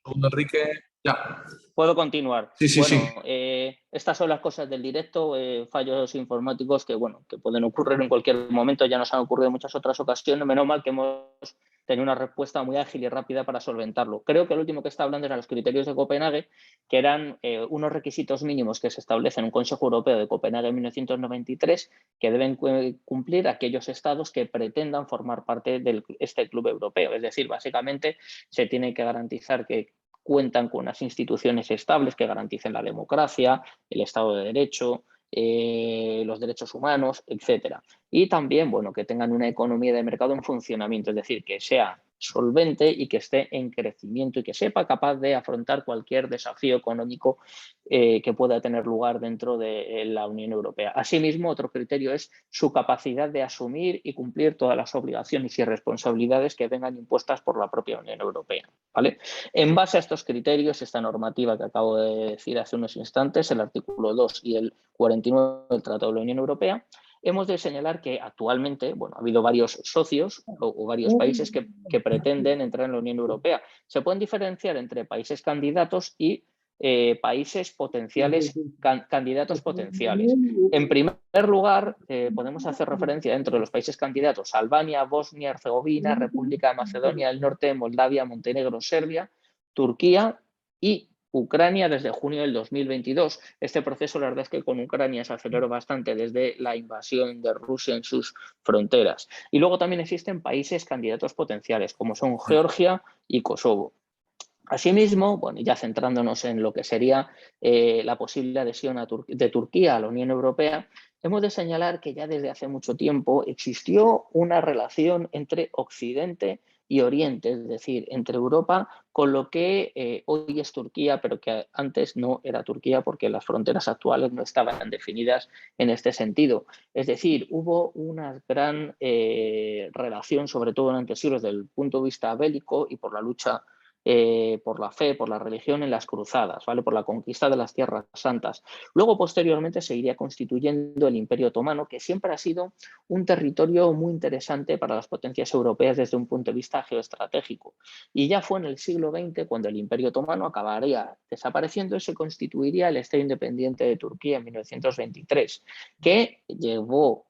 Segundo, Enrique, ya. Puedo continuar. Sí, sí, sí. Estas son las cosas del directo, fallos informáticos que, bueno, que pueden ocurrir en cualquier momento, ya nos han ocurrido en muchas otras ocasiones, menos mal que hemos tenido una respuesta muy ágil y rápida para solventarlo. Creo que el último que está hablando eran los criterios de Copenhague, que eran unos requisitos mínimos que se establecen en un Consejo Europeo de Copenhague en 1993, que deben cumplir aquellos estados que pretendan formar parte de este club europeo. Es decir, básicamente se tiene que garantizar que cuentan con unas instituciones estables que garanticen la democracia, el Estado de Derecho, los derechos humanos, etcétera. Y también, bueno, que tengan una economía de mercado en funcionamiento, es decir, que sea solvente y que esté en crecimiento y que sepa capaz de afrontar cualquier desafío económico que pueda tener lugar dentro de la Unión Europea. Asimismo, otro criterio es su capacidad de asumir y cumplir todas las obligaciones y responsabilidades que vengan impuestas por la propia Unión Europea, ¿vale? En base a estos criterios, esta normativa que acabo de decir hace unos instantes, el artículo 2 y el 49 del Tratado de la Unión Europea, hemos de señalar que actualmente, bueno, ha habido varios socios o varios países que pretenden entrar en la Unión Europea. Se pueden diferenciar entre países candidatos y países potenciales, candidatos potenciales. En primer lugar, podemos hacer referencia dentro de los países candidatos a Albania, Bosnia, Herzegovina, República de Macedonia del Norte, Moldavia, Montenegro, Serbia, Turquía y Ucrania desde junio del 2022. Este proceso, la verdad es que con Ucrania se aceleró bastante desde la invasión de Rusia en sus fronteras. Y luego también existen países candidatos potenciales, como son Georgia y Kosovo. Asimismo, bueno, ya centrándonos en lo que sería la posible adhesión de Turquía a la Unión Europea, hemos de señalar que ya desde hace mucho tiempo existió una relación entre Occidente y Oriente, es decir, entre Europa con lo que hoy es Turquía, pero que antes no era Turquía porque las fronteras actuales no estaban definidas en este sentido. Es decir, hubo una gran relación, sobre todo durante siglos, desde el punto de vista bélico y por la lucha por la fe, por la religión en las cruzadas, ¿vale? Por la conquista de las tierras santas. Luego, posteriormente, se iría constituyendo el Imperio Otomano, que siempre ha sido un territorio muy interesante para las potencias europeas desde un punto de vista geoestratégico. Y ya fue en el siglo XX cuando el Imperio Otomano acabaría desapareciendo y se constituiría el Estado independiente de Turquía en 1923, que llevó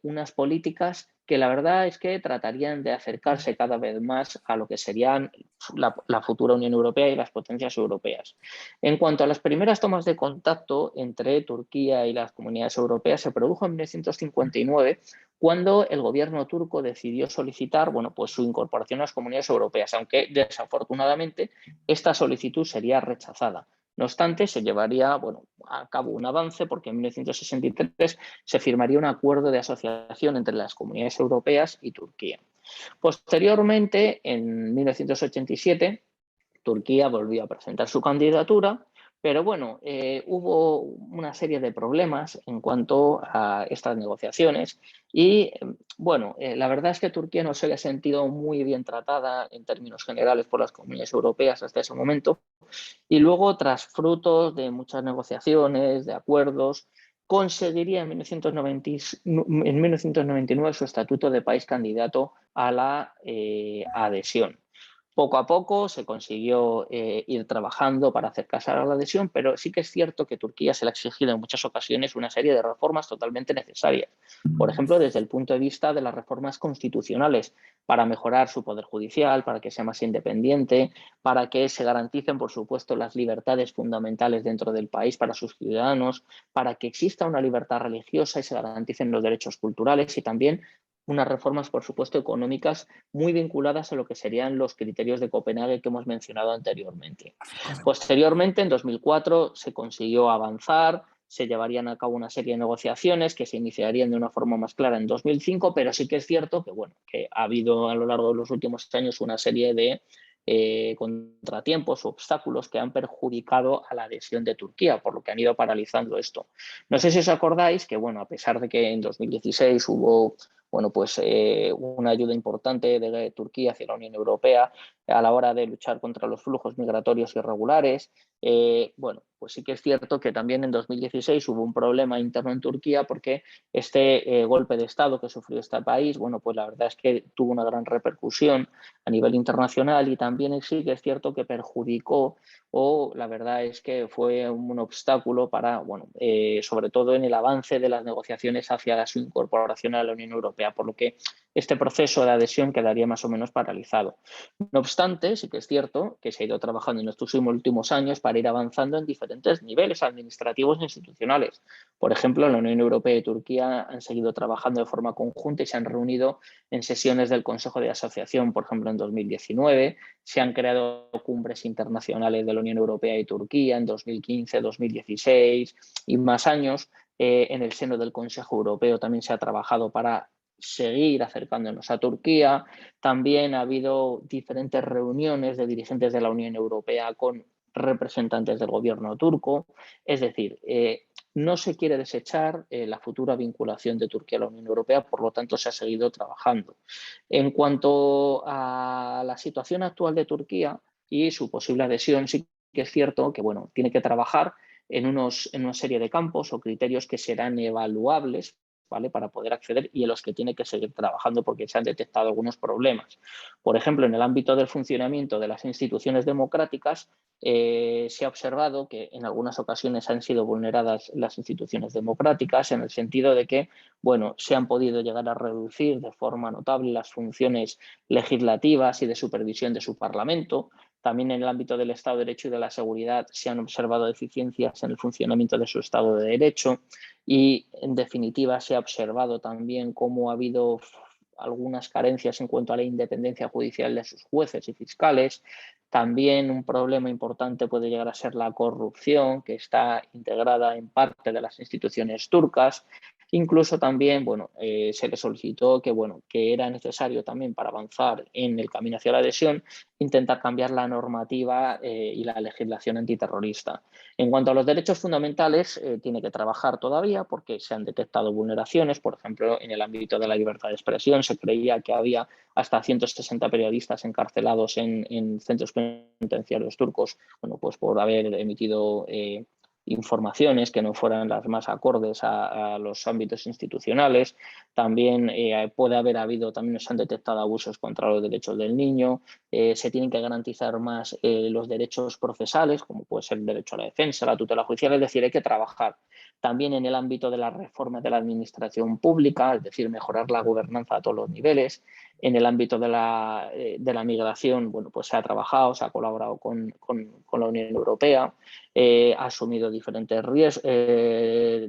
unas políticas que la verdad es que tratarían de acercarse cada vez más a lo que serían la futura Unión Europea y las potencias europeas. En cuanto a las primeras tomas de contacto entre Turquía y las comunidades europeas, se produjo en 1959 cuando el gobierno turco decidió solicitar, bueno, pues su incorporación a las comunidades europeas, aunque desafortunadamente esta solicitud sería rechazada. No obstante, se llevaría, bueno, a cabo un avance porque en 1963 se firmaría un acuerdo de asociación entre las comunidades europeas y Turquía. Posteriormente, en 1987, Turquía volvió a presentar su candidatura, pero bueno, hubo una serie de problemas en cuanto a estas negociaciones y bueno, la verdad es que Turquía no se había sentido muy bien tratada en términos generales por las comunidades europeas hasta ese momento y luego, tras frutos de muchas negociaciones, de acuerdos, conseguiría en 1999 su estatuto de país candidato a la adhesión. Poco a poco se consiguió ir trabajando para acercarse a la adhesión, pero sí que es cierto que Turquía se le ha exigido en muchas ocasiones una serie de reformas totalmente necesarias. Por ejemplo, desde el punto de vista de las reformas constitucionales para mejorar su poder judicial, para que sea más independiente, para que se garanticen, por supuesto, las libertades fundamentales dentro del país para sus ciudadanos, para que exista una libertad religiosa y se garanticen los derechos culturales y también unas reformas, por supuesto, económicas muy vinculadas a lo que serían los criterios de Copenhague que hemos mencionado anteriormente. Posteriormente, en 2004, se consiguió avanzar, se llevarían a cabo una serie de negociaciones que se iniciarían de una forma más clara en 2005, pero sí que es cierto que, bueno, que ha habido a lo largo de los últimos años una serie de contratiempos o obstáculos que han perjudicado a la adhesión de Turquía, por lo que han ido paralizando esto. No sé si os acordáis que, bueno, a pesar de que en 2016 hubo bueno, pues una ayuda importante de Turquía hacia la Unión Europea a la hora de luchar contra los flujos migratorios irregulares. Bueno, pues sí que es cierto que también en 2016 hubo un problema interno en Turquía porque este golpe de Estado que sufrió este país, bueno, pues la verdad es que tuvo una gran repercusión a nivel internacional y también sí que es cierto que perjudicó o la verdad es que fue un obstáculo para, bueno, sobre todo en el avance de las negociaciones hacia su incorporación a la Unión Europea, por lo que este proceso de adhesión quedaría más o menos paralizado. No obstante, sí que es cierto que se ha ido trabajando en estos últimos años para ir avanzando en diferentes niveles administrativos e institucionales. Por ejemplo, la Unión Europea y Turquía han seguido trabajando de forma conjunta y se han reunido en sesiones del Consejo de Asociación, por ejemplo, en 2019. Se han creado cumbres internacionales de la Unión Europea y Turquía en 2015, 2016 y más años. En el seno del Consejo Europeo también se ha trabajado para seguir acercándonos a Turquía. También ha habido diferentes reuniones de dirigentes de la Unión Europea con representantes del gobierno turco. Es decir, no se quiere desechar la futura vinculación de Turquía a la Unión Europea, por lo tanto se ha seguido trabajando. En cuanto a la situación actual de Turquía y su posible adhesión, sí que es cierto que bueno, tiene que trabajar en una serie de campos o criterios que serán evaluables, ¿vale?, para poder acceder y en los que tiene que seguir trabajando porque se han detectado algunos problemas. Por ejemplo, en el ámbito del funcionamiento de las instituciones democráticas, se ha observado que en algunas ocasiones han sido vulneradas las instituciones democráticas en el sentido de que, bueno, se han podido llegar a reducir de forma notable las funciones legislativas y de supervisión de su Parlamento. También en el ámbito del Estado de Derecho y de la seguridad se han observado deficiencias en el funcionamiento de su Estado de Derecho y, en definitiva, se ha observado también cómo ha habido algunas carencias en cuanto a la independencia judicial de sus jueces y fiscales. También un problema importante puede llegar a ser la corrupción, que está integrada en parte de las instituciones turcas. Incluso también, bueno, se le solicitó que, bueno, que era necesario también para avanzar en el camino hacia la adhesión, intentar cambiar la normativa y la legislación antiterrorista. En cuanto a los derechos fundamentales, tiene que trabajar todavía porque se han detectado vulneraciones. Por ejemplo, en el ámbito de la libertad de expresión se creía que había hasta 160 periodistas encarcelados en centros penitenciarios turcos, bueno, pues por haber emitido informaciones que no fueran las más acordes a los ámbitos institucionales. También puede haber habido, también se han detectado abusos contra los derechos del niño. Se tienen que garantizar más los derechos procesales, como puede ser el derecho a la defensa, la tutela judicial, es decir, hay que trabajar también en el ámbito de las reformas de la administración pública, es decir, mejorar la gobernanza a todos los niveles. En el ámbito de la migración, bueno, pues se ha trabajado, se ha colaborado con la Unión Europea, ha asumido diferentes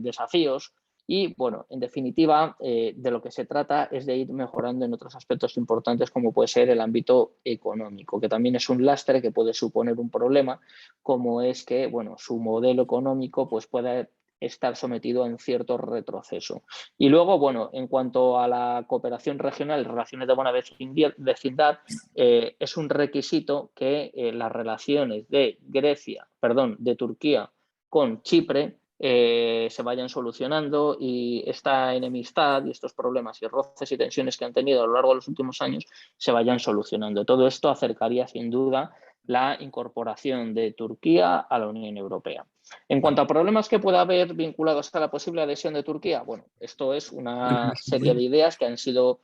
desafíos y, bueno, en definitiva, de lo que se trata es de ir mejorando en otros aspectos importantes como puede ser el ámbito económico, que también es un lastre que puede suponer un problema, como es que, bueno, su modelo económico pues puede estar sometido a un cierto retroceso. Y luego, bueno, en cuanto a la cooperación regional, relaciones de buena vecindad, es un requisito que las relaciones de de Turquía con Chipre se vayan solucionando y esta enemistad y estos problemas y roces y tensiones que han tenido a lo largo de los últimos años se vayan solucionando. Todo esto acercaría sin duda la incorporación de Turquía a la Unión Europea. En cuanto a problemas que pueda haber vinculados a la posible adhesión de Turquía, bueno, esto es una serie de ideas que han sido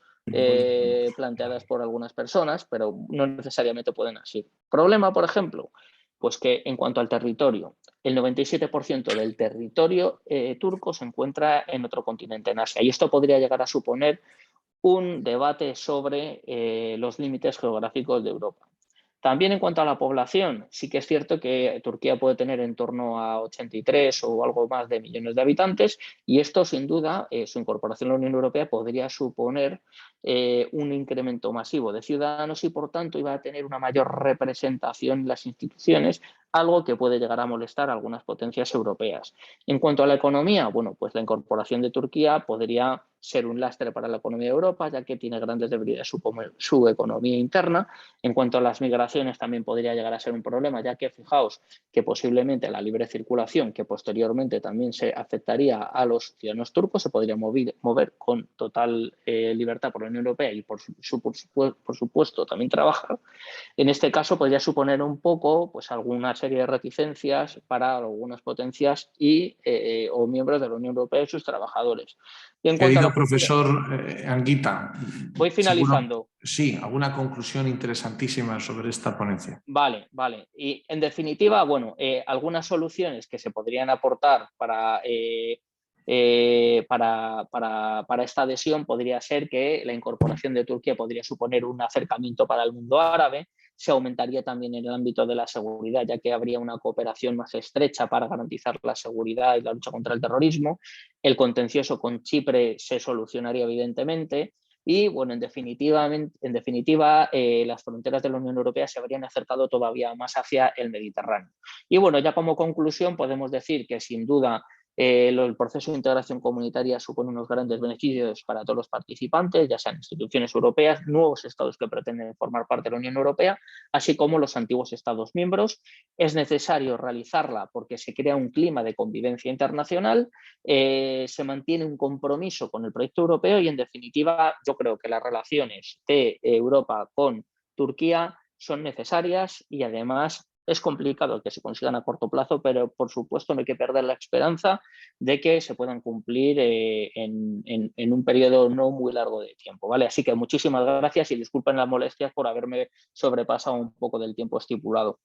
planteadas por algunas personas, pero no necesariamente pueden así. Problema, por ejemplo, pues que en cuanto al territorio, el 97% del territorio turco se encuentra en otro continente, en Asia, y esto podría llegar a suponer un debate sobre los límites geográficos de Europa. También en cuanto a la población, sí que es cierto que Turquía puede tener en torno a 83 o algo más de millones de habitantes y esto sin duda, su incorporación a la Unión Europea podría suponer un incremento masivo de ciudadanos y por tanto iba a tener una mayor representación en las instituciones, algo que puede llegar a molestar a algunas potencias europeas. En cuanto a la economía, bueno, pues la incorporación de Turquía podría ser un lastre para la economía de Europa, ya que tiene grandes debilidades su economía interna. En cuanto a las migraciones, también podría llegar a ser un problema, ya que fijaos que posiblemente la libre circulación, que posteriormente también se afectaría a los ciudadanos turcos, se podría mover con total libertad por la Unión Europea y por supuesto también trabajar. En este caso podría suponer un poco pues, alguna serie de reticencias para algunas potencias o miembros de la Unión Europea y sus trabajadores. Y en cuanto a Querido la cuestión, profesor Anguita, voy seguro, finalizando. sí, alguna conclusión interesantísima sobre esta ponencia. Vale, vale. Y en definitiva, bueno, algunas soluciones que se podrían aportar para esta adhesión podría ser que la incorporación de Turquía podría suponer un acercamiento para el mundo árabe, se aumentaría también en el ámbito de la seguridad, ya que habría una cooperación más estrecha para garantizar la seguridad y la lucha contra el terrorismo, el contencioso con Chipre se solucionaría evidentemente y, bueno, en definitiva las fronteras de la Unión Europea se habrían acercado todavía más hacia el Mediterráneo. Y, bueno, ya como conclusión podemos decir que, sin duda, el proceso de integración comunitaria supone unos grandes beneficios para todos los participantes, ya sean instituciones europeas, nuevos estados que pretenden formar parte de la Unión Europea, así como los antiguos estados miembros. Es necesario realizarla porque se crea un clima de convivencia internacional, se mantiene un compromiso con el proyecto europeo y, en definitiva, yo creo que las relaciones de Europa con Turquía son necesarias y, además, es complicado que se consigan a corto plazo, pero por supuesto no hay que perder la esperanza de que se puedan cumplir en un periodo no muy largo de tiempo, ¿vale? Así que muchísimas gracias y disculpen las molestias por haberme sobrepasado un poco del tiempo estipulado.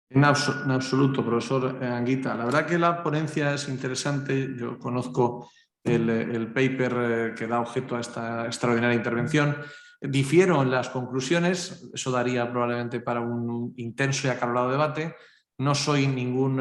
En absoluto, profesor Anguita. La verdad que la ponencia es interesante. Yo conozco el paper que da objeto a esta extraordinaria intervención. Difiero en las conclusiones, eso daría probablemente para un intenso y acalorado debate. No soy ningún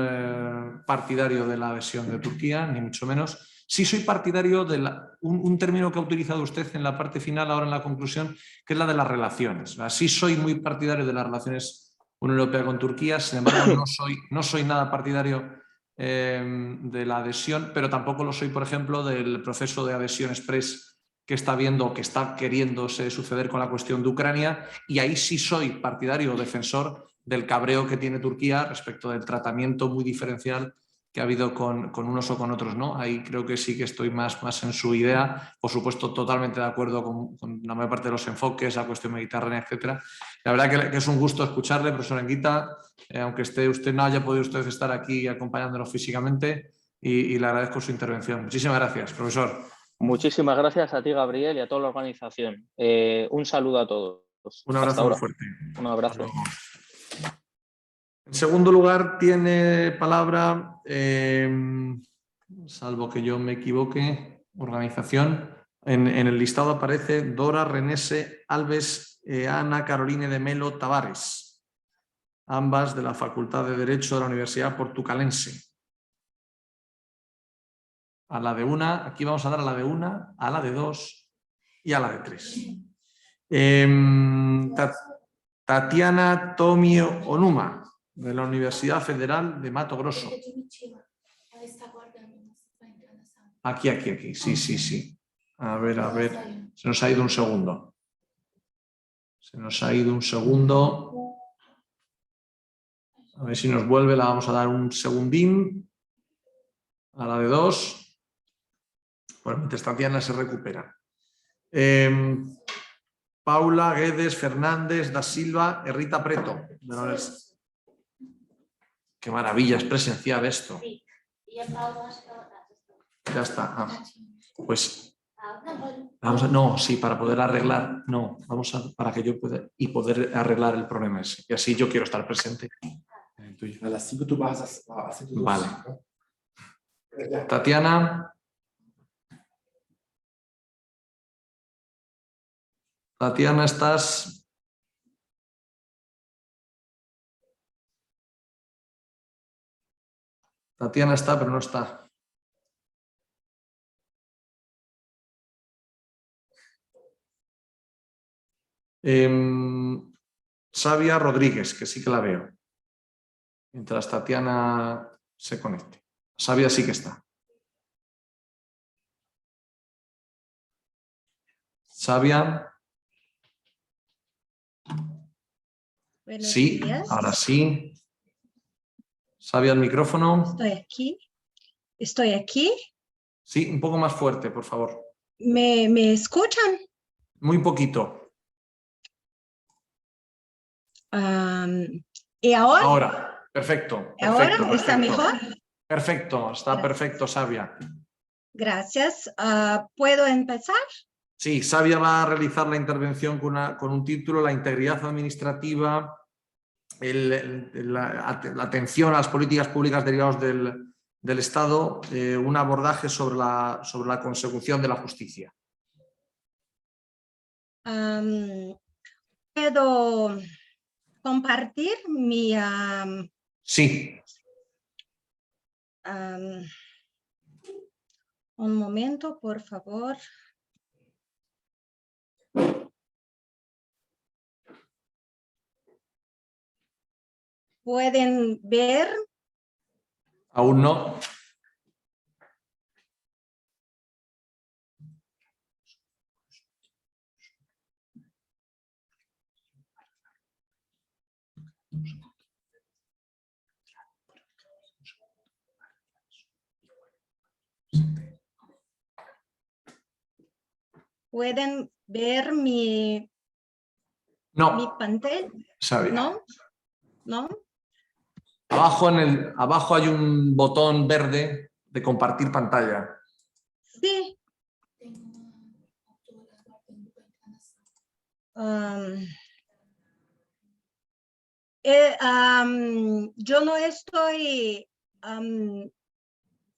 partidario de la adhesión de Turquía, ni mucho menos. Sí soy partidario de un término que ha utilizado usted en la parte final, ahora en la conclusión, que es la de las relaciones. Sí soy muy partidario de las relaciones Unión Europea con Turquía, sin embargo no soy nada partidario de la adhesión, pero tampoco lo soy, por ejemplo, del proceso de adhesión express que está viendo, que está queriéndose suceder con la cuestión de Ucrania, y ahí sí soy partidario o defensor del cabreo que tiene Turquía respecto del tratamiento muy diferencial que ha habido con unos o con otros, ¿no? Ahí creo que sí que estoy más en su idea, por supuesto totalmente de acuerdo con la mayor parte de los enfoques, la cuestión mediterránea, etcétera. La verdad que es un gusto escucharle, profesor Anguita, aunque no haya podido usted estar aquí acompañándonos físicamente, y le agradezco su intervención. Muchísimas gracias, profesor. Muchísimas gracias a ti, Gabriel, y a toda la organización. Un saludo a todos. Un Hasta abrazo muy ahora. fuerte. Un abrazo. En segundo lugar, tiene palabra, salvo que yo me equivoque, organización. En el listado aparece Dora Renese Alves, Ana Caroline de Melo Tavares, ambas de la Facultad de Derecho de la Universidad Portucalense. A la de una, aquí vamos a dar a la de una, a la de dos y a la de tres. Tatiana Tomio Onuma, de la Universidad Federal de Mato Grosso. Aquí. Sí. A ver. Se nos ha ido un segundo. A ver si nos vuelve, la vamos a dar un segundín. A la de dos. Bueno, mientras Tatiana se recupera. Paula Guedes Fernández da Silva, Rita Preto. Qué maravilla, es presencial esto. Ya está. Pues para poder arreglar, para que yo pueda y poder arreglar el problema ese. Y así yo quiero estar presente. A las 5 tú vas a hacer tu Vale. Tatiana. Tatiana, ¿estás? Tatiana está, pero no está. Sabia Rodríguez, que sí que la veo. Mientras Tatiana se conecte. Sabia sí que está. Sabia. Buenos Sí, días. ahora sí. Sabia, el micrófono. Estoy aquí. Estoy aquí. Sí, un poco más fuerte, por favor. ¿Me escuchan? Muy poquito. ¿Y ahora? Ahora. Perfecto. ¿Ahora Perfecto. está mejor? Perfecto. Está Gracias. perfecto, Sabia. Gracias. ¿Puedo empezar? Sí, Sabia va a realizar la intervención con un título: la integridad administrativa, la atención a las políticas públicas derivadas del Estado, un abordaje sobre la consecución de la justicia. ¿Puedo compartir mi... Sí. un momento, por favor. ¿Pueden ver? Aún no. ¿Pueden ver mi No. pantalla? Sabia. ¿No? ¿No? Abajo hay un botón verde de compartir pantalla. Sí. Yo no estoy,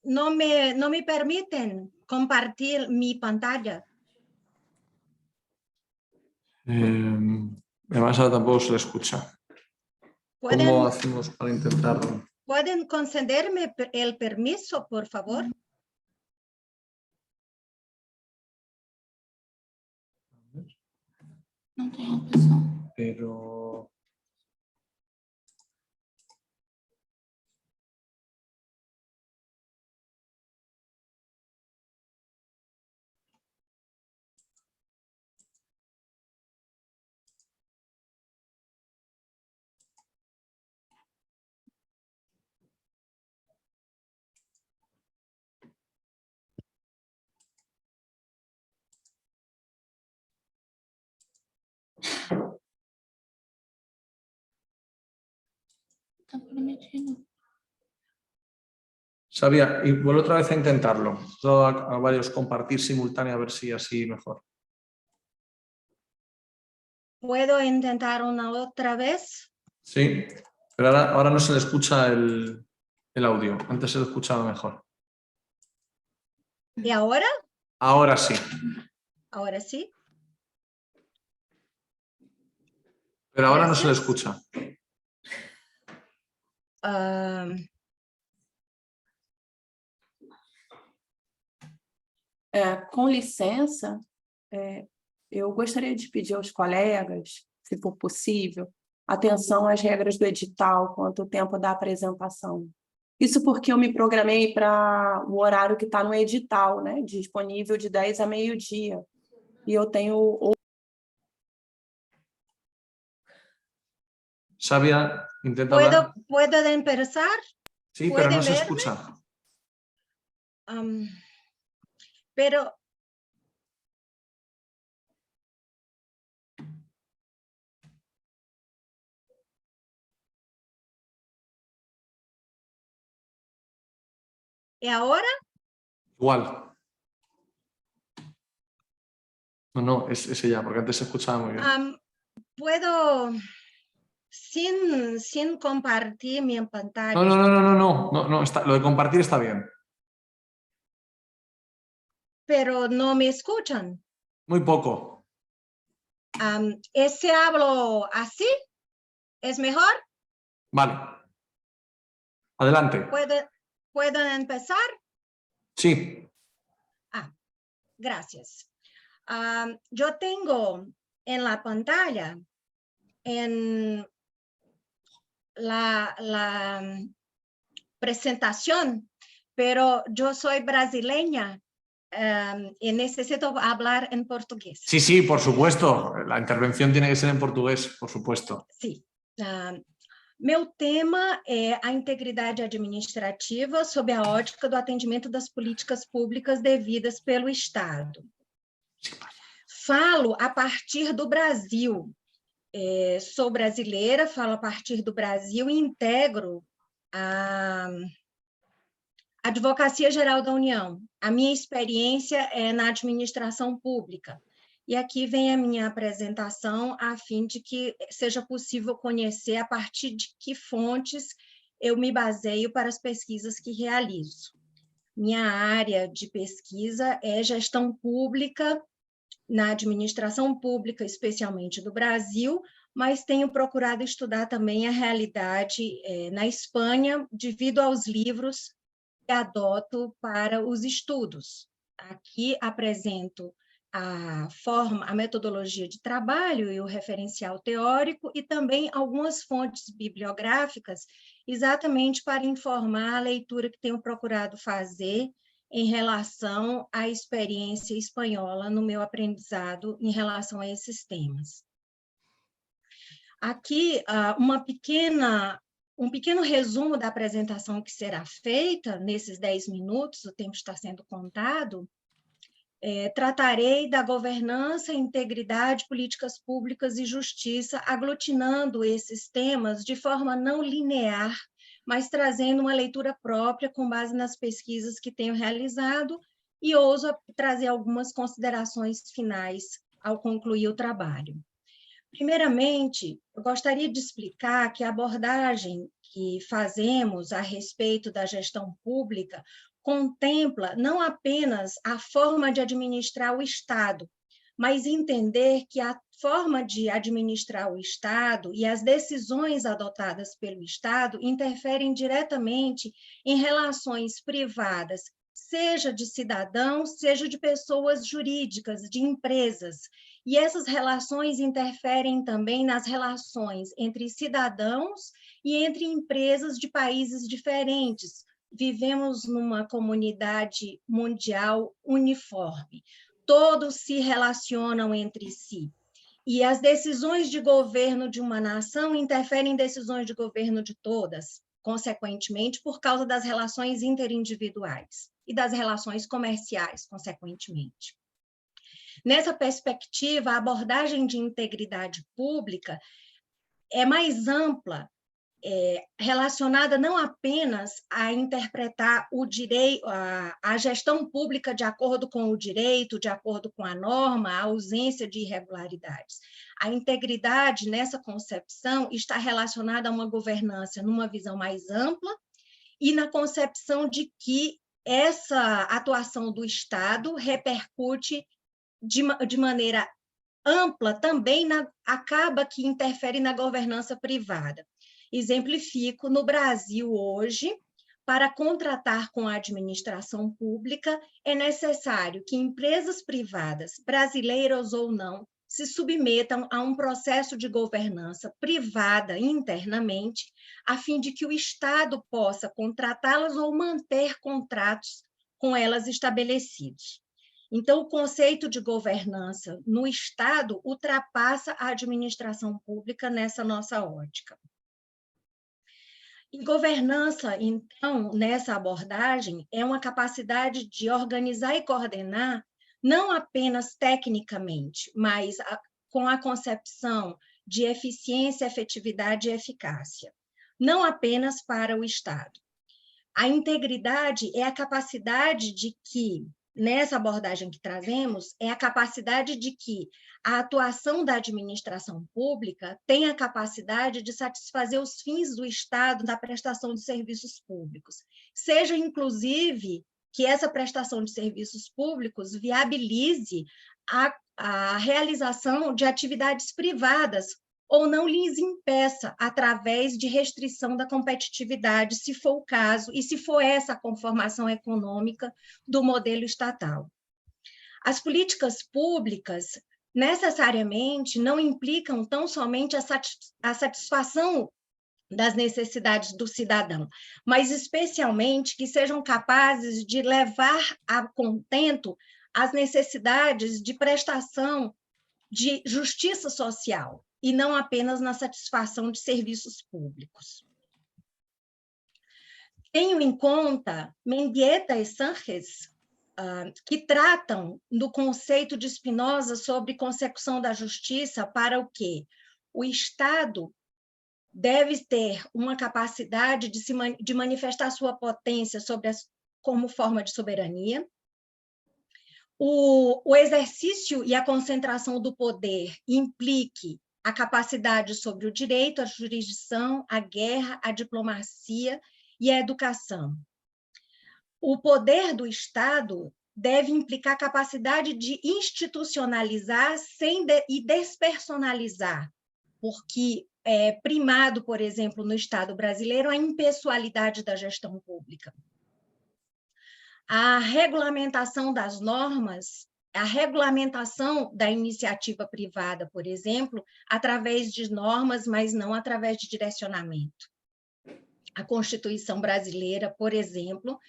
no me permiten compartir mi pantalla. Además ahora tampoco se le escucha. ¿Cómo hacemos para intentarlo? ¿Pueden concederme el permiso, por favor? Não tem opção. Pero... Está permitido. Sabia, y vuelvo otra vez a intentarlo. A varios compartir simultáneo a ver si así mejor. ¿Puedo intentar una otra vez? Sí, pero ahora no se le escucha el audio. Antes se lo escuchaba mejor. ¿Y ahora? Ahora sí. Ahora sí. Pero ahora no Gracias. se le escucha. Com licença, eu gostaria de pedir aos colegas, se for possível, atenção às regras do edital quanto ao tempo da apresentação. Isso porque eu me programei para o horário que está no edital, né, disponível de 10 a meio-dia. E eu tenho... Sabia, intenta hablar. ¿Puedo empezar? Sí, pero no se verme? escucha. Pero ¿y ahora? Igual. No, ese ya, porque antes se escuchaba muy bien. ¿Puedo sin compartir mi pantalla? No, lo de compartir está bien. Pero no me escuchan. Muy poco. ¿Ese hablo así? ¿Es mejor? Vale. Adelante. ¿Puedo empezar? Sí. Gracias. Yo tengo en la pantalla, en la presentación, pero yo soy brasileña y necesito hablar en portugués. Sí, sí, por supuesto. La intervención tiene que ser en portugués, por supuesto. Sim. Meu tema é a integridade administrativa sob a ótica do atendimento das políticas públicas devidas pelo Estado. Falo a partir do Brasil. Sou brasileira, falo a partir do Brasil e integro a Advocacia Geral da União. A minha experiência é na administração pública. E aqui vem a minha apresentação, a fim de que seja possível conhecer a partir de que fontes eu me baseio para as pesquisas que realizo. Minha área de pesquisa é gestão pública, na administração pública, especialmente do Brasil, mas tenho procurado estudar também a realidade na Espanha, devido aos livros que adoto para os estudos. Aqui apresento a metodologia de trabalho e o referencial teórico e também algumas fontes bibliográficas, exatamente para informar a leitura que tenho procurado fazer em relação à experiência espanhola no meu aprendizado em relação a esses temas. Aqui, um pequeno resumo da apresentação que será feita nesses 10 minutos, o tempo está sendo contado. Tratarei da governança, integridade, políticas públicas e justiça, aglutinando esses temas de forma não linear, mas trazendo uma leitura própria com base nas pesquisas que tenho realizado e ouso trazer algumas considerações finais ao concluir o trabalho. Primeiramente, eu gostaria de explicar que a abordagem que fazemos a respeito da gestão pública contempla não apenas a forma de administrar o Estado, mas entender que a forma de administrar o Estado e as decisões adotadas pelo Estado interferem diretamente em relações privadas, seja de cidadãos, seja de pessoas jurídicas, de empresas. E essas relações interferem também nas relações entre cidadãos e entre empresas de países diferentes. Vivemos numa comunidade mundial uniforme. Todos se relacionam entre si. E as decisões de governo de uma nação interferem em decisões de governo de todas, consequentemente, por causa das relações interindividuais e das relações comerciais, consequentemente. Nessa perspectiva, a abordagem de integridade pública é mais ampla, relacionada não apenas a interpretar o direito, a gestão pública de acordo com o direito, de acordo com a norma, a ausência de irregularidades. A integridade, nessa concepção, está relacionada a uma governança numa visão mais ampla e na concepção de que essa atuação do Estado repercute de maneira ampla também, acaba que interfere na governança privada. Exemplifico, no Brasil hoje, para contratar com a administração pública, é necessário que empresas privadas, brasileiras ou não, se submetam a um processo de governança privada internamente, a fim de que o Estado possa contratá-las ou manter contratos com elas estabelecidos. Então, o conceito de governança no Estado ultrapassa a administração pública nessa nossa ótica. E governança, então, nessa abordagem, é uma capacidade de organizar e coordenar, não apenas tecnicamente, mas com a concepção de eficiência, efetividade e eficácia, não apenas para o Estado. A integridade é a capacidade de que, nessa abordagem que trazemos, é a capacidade de que a atuação da administração pública tenha a capacidade de satisfazer os fins do Estado na prestação de serviços públicos, seja, inclusive, que essa prestação de serviços públicos viabilize a realização de atividades privadas ou não lhes impeça através de restrição da competitividade, se for o caso, e se for essa a conformação econômica do modelo estatal. As políticas públicas necessariamente não implicam tão somente a satisfação das necessidades do cidadão, mas especialmente que sejam capazes de levar a contento as necessidades de prestação de justiça social, e não apenas na satisfação de serviços públicos. Tenho em conta Mendieta e Sánchez, que tratam do conceito de Spinoza sobre consecução da justiça para o quê? O Estado deve ter uma capacidade de manifestar sua potência como forma de soberania. O exercício e a concentração do poder implique a capacidade sobre o direito, a jurisdição, a guerra, a diplomacia e a educação. O poder do Estado deve implicar a capacidade de institucionalizar e despersonalizar, porque é primado, por exemplo, no Estado brasileiro, a impessoalidade da gestão pública. A regulamentação das normas, a regulamentação da iniciativa privada, por exemplo, através de normas, mas não através de direcionamento. A Constituição brasileira, por exemplo,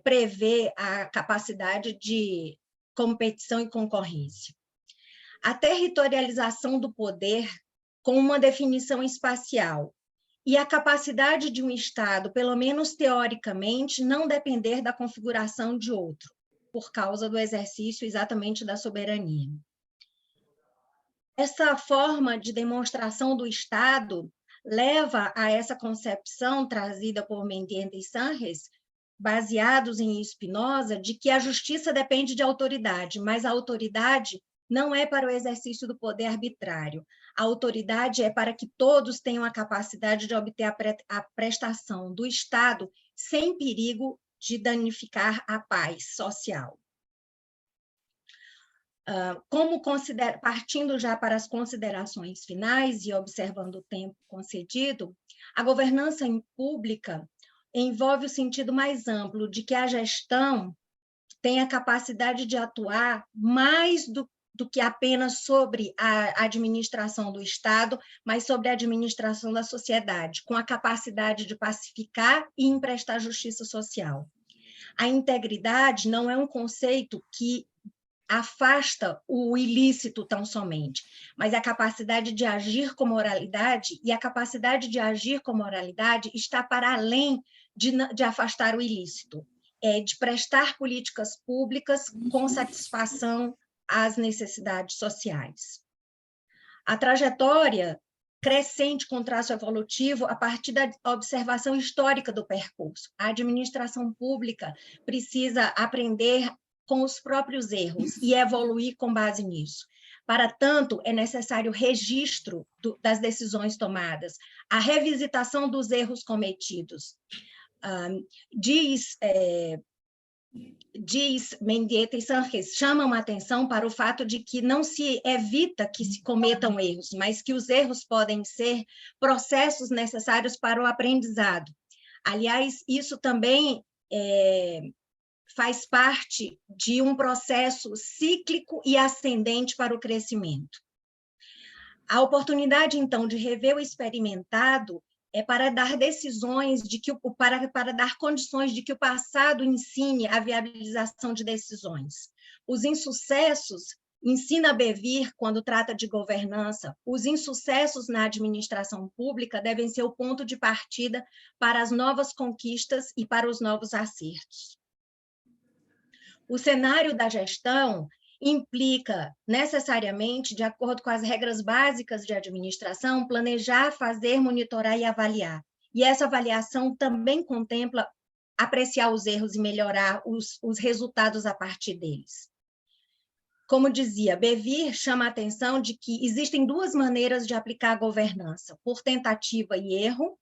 prevê a capacidade de competição e concorrência. A territorialização do poder com uma definição espacial e a capacidade de um Estado, pelo menos teoricamente, não depender da configuração de outro, por causa do exercício exatamente da soberania. Essa forma de demonstração do Estado leva a essa concepção trazida por Mendieta e Sánchez, baseados em Spinoza, de que a justiça depende de autoridade, mas a autoridade não é para o exercício do poder arbitrário. A autoridade é para que todos tenham a capacidade de obter a prestação do Estado sem perigo de danificar a paz social. Partindo já para as considerações finais e observando o tempo concedido, a governança pública envolve o sentido mais amplo de que a gestão tem a capacidade de atuar mais do que apenas sobre a administração do Estado, mas sobre a administração da sociedade, com a capacidade de pacificar e emprestar justiça social. A integridade não é um conceito que afasta o ilícito tão somente, mas a capacidade de agir com moralidade, e a capacidade de agir com moralidade está para além de afastar o ilícito, de prestar políticas públicas com satisfação às necessidades sociais. A trajetória crescente com traço evolutivo a partir da observação histórica do percurso. A administração pública precisa aprender com os próprios erros e evoluir com base nisso. Para tanto, é necessário registro das decisões tomadas, a revisitação dos erros cometidos. Diz Mendieta e Sánchez, chamam a atenção para o fato de que não se evita que se cometam erros, mas que os erros podem ser processos necessários para o aprendizado. Aliás, isso também faz parte de um processo cíclico e ascendente para o crescimento. A oportunidade, então, de rever o experimentado é para dar decisões, para dar condições de que o passado ensine a viabilização de decisões. Os insucessos, ensina Bevir, quando trata de governança, os insucessos na administração pública devem ser o ponto de partida para as novas conquistas e para os novos acertos. O cenário da gestão implica, necessariamente, de acordo com as regras básicas de administração, planejar, fazer, monitorar e avaliar. E essa avaliação também contempla apreciar os erros e melhorar os resultados a partir deles. Como dizia, Bevir chama a atenção de que existem duas maneiras de aplicar a governança, por tentativa e erro,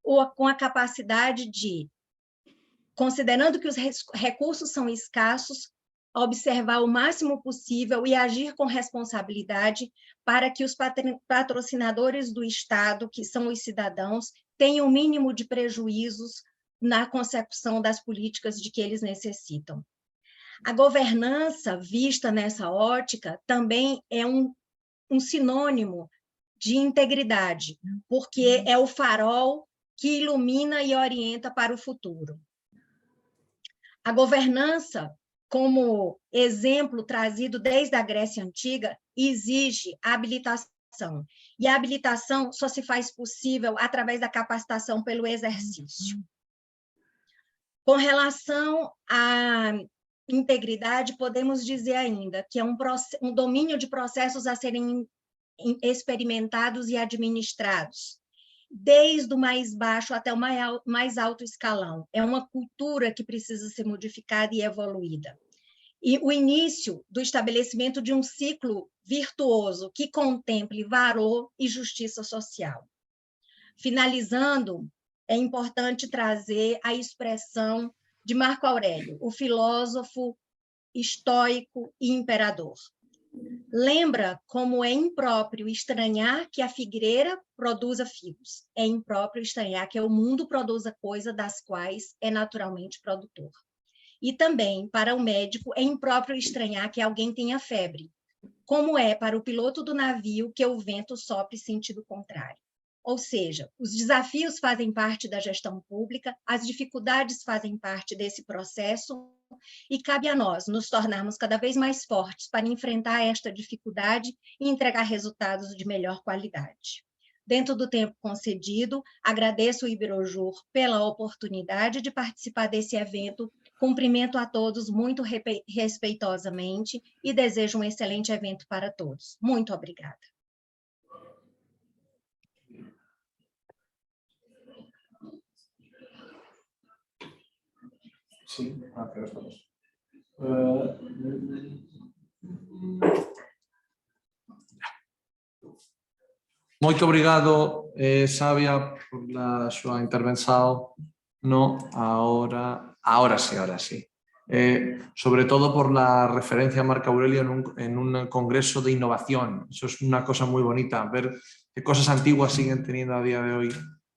ou com a capacidade de, considerando que os recursos são escassos, observar o máximo possível e agir com responsabilidade para que os patrocinadores do Estado, que são os cidadãos, tenham o mínimo de prejuízos na consecução das políticas de que eles necessitam. A governança, vista nessa ótica, também é um sinônimo de integridade, porque é o farol que ilumina e orienta para o futuro. A governança, como exemplo trazido desde a Grécia Antiga, exige habilitação. E a habilitação só se faz possível através da capacitação pelo exercício. Com relação à integridade, podemos dizer ainda que é um domínio de processos a serem experimentados e administrados, desde o mais baixo até o mais alto escalão. É uma cultura que precisa ser modificada e evoluída. E o início do estabelecimento de um ciclo virtuoso que contemple valor e justiça social. Finalizando, é importante trazer a expressão de Marco Aurélio, o filósofo estoico e imperador. Lembra como é impróprio estranhar que a figueira produza figos. É impróprio estranhar que o mundo produza coisas das quais é naturalmente produtor. E também, para o médico, é impróprio estranhar que alguém tenha febre, como é para o piloto do navio que o vento sopre sentido contrário. Ou seja, os desafios fazem parte da gestão pública, as dificuldades fazem parte desse processo e cabe a nós nos tornarmos cada vez mais fortes para enfrentar esta dificuldade e entregar resultados de melhor qualidade. Dentro do tempo concedido, agradeço o Iberojur pela oportunidade de participar desse evento, cumprimento a todos muito respeitosamente e desejo um excelente evento para todos. Muito obrigada. Sim, estamos. Muito obrigado, Sabia, por la sua intervenção. No, ahora sí. Sobre todo por la referencia a Marco Aurelio en un congreso de innovación. Eso es una cosa muy bonita, ver que cosas antiguas siguen teniendo a día de hoy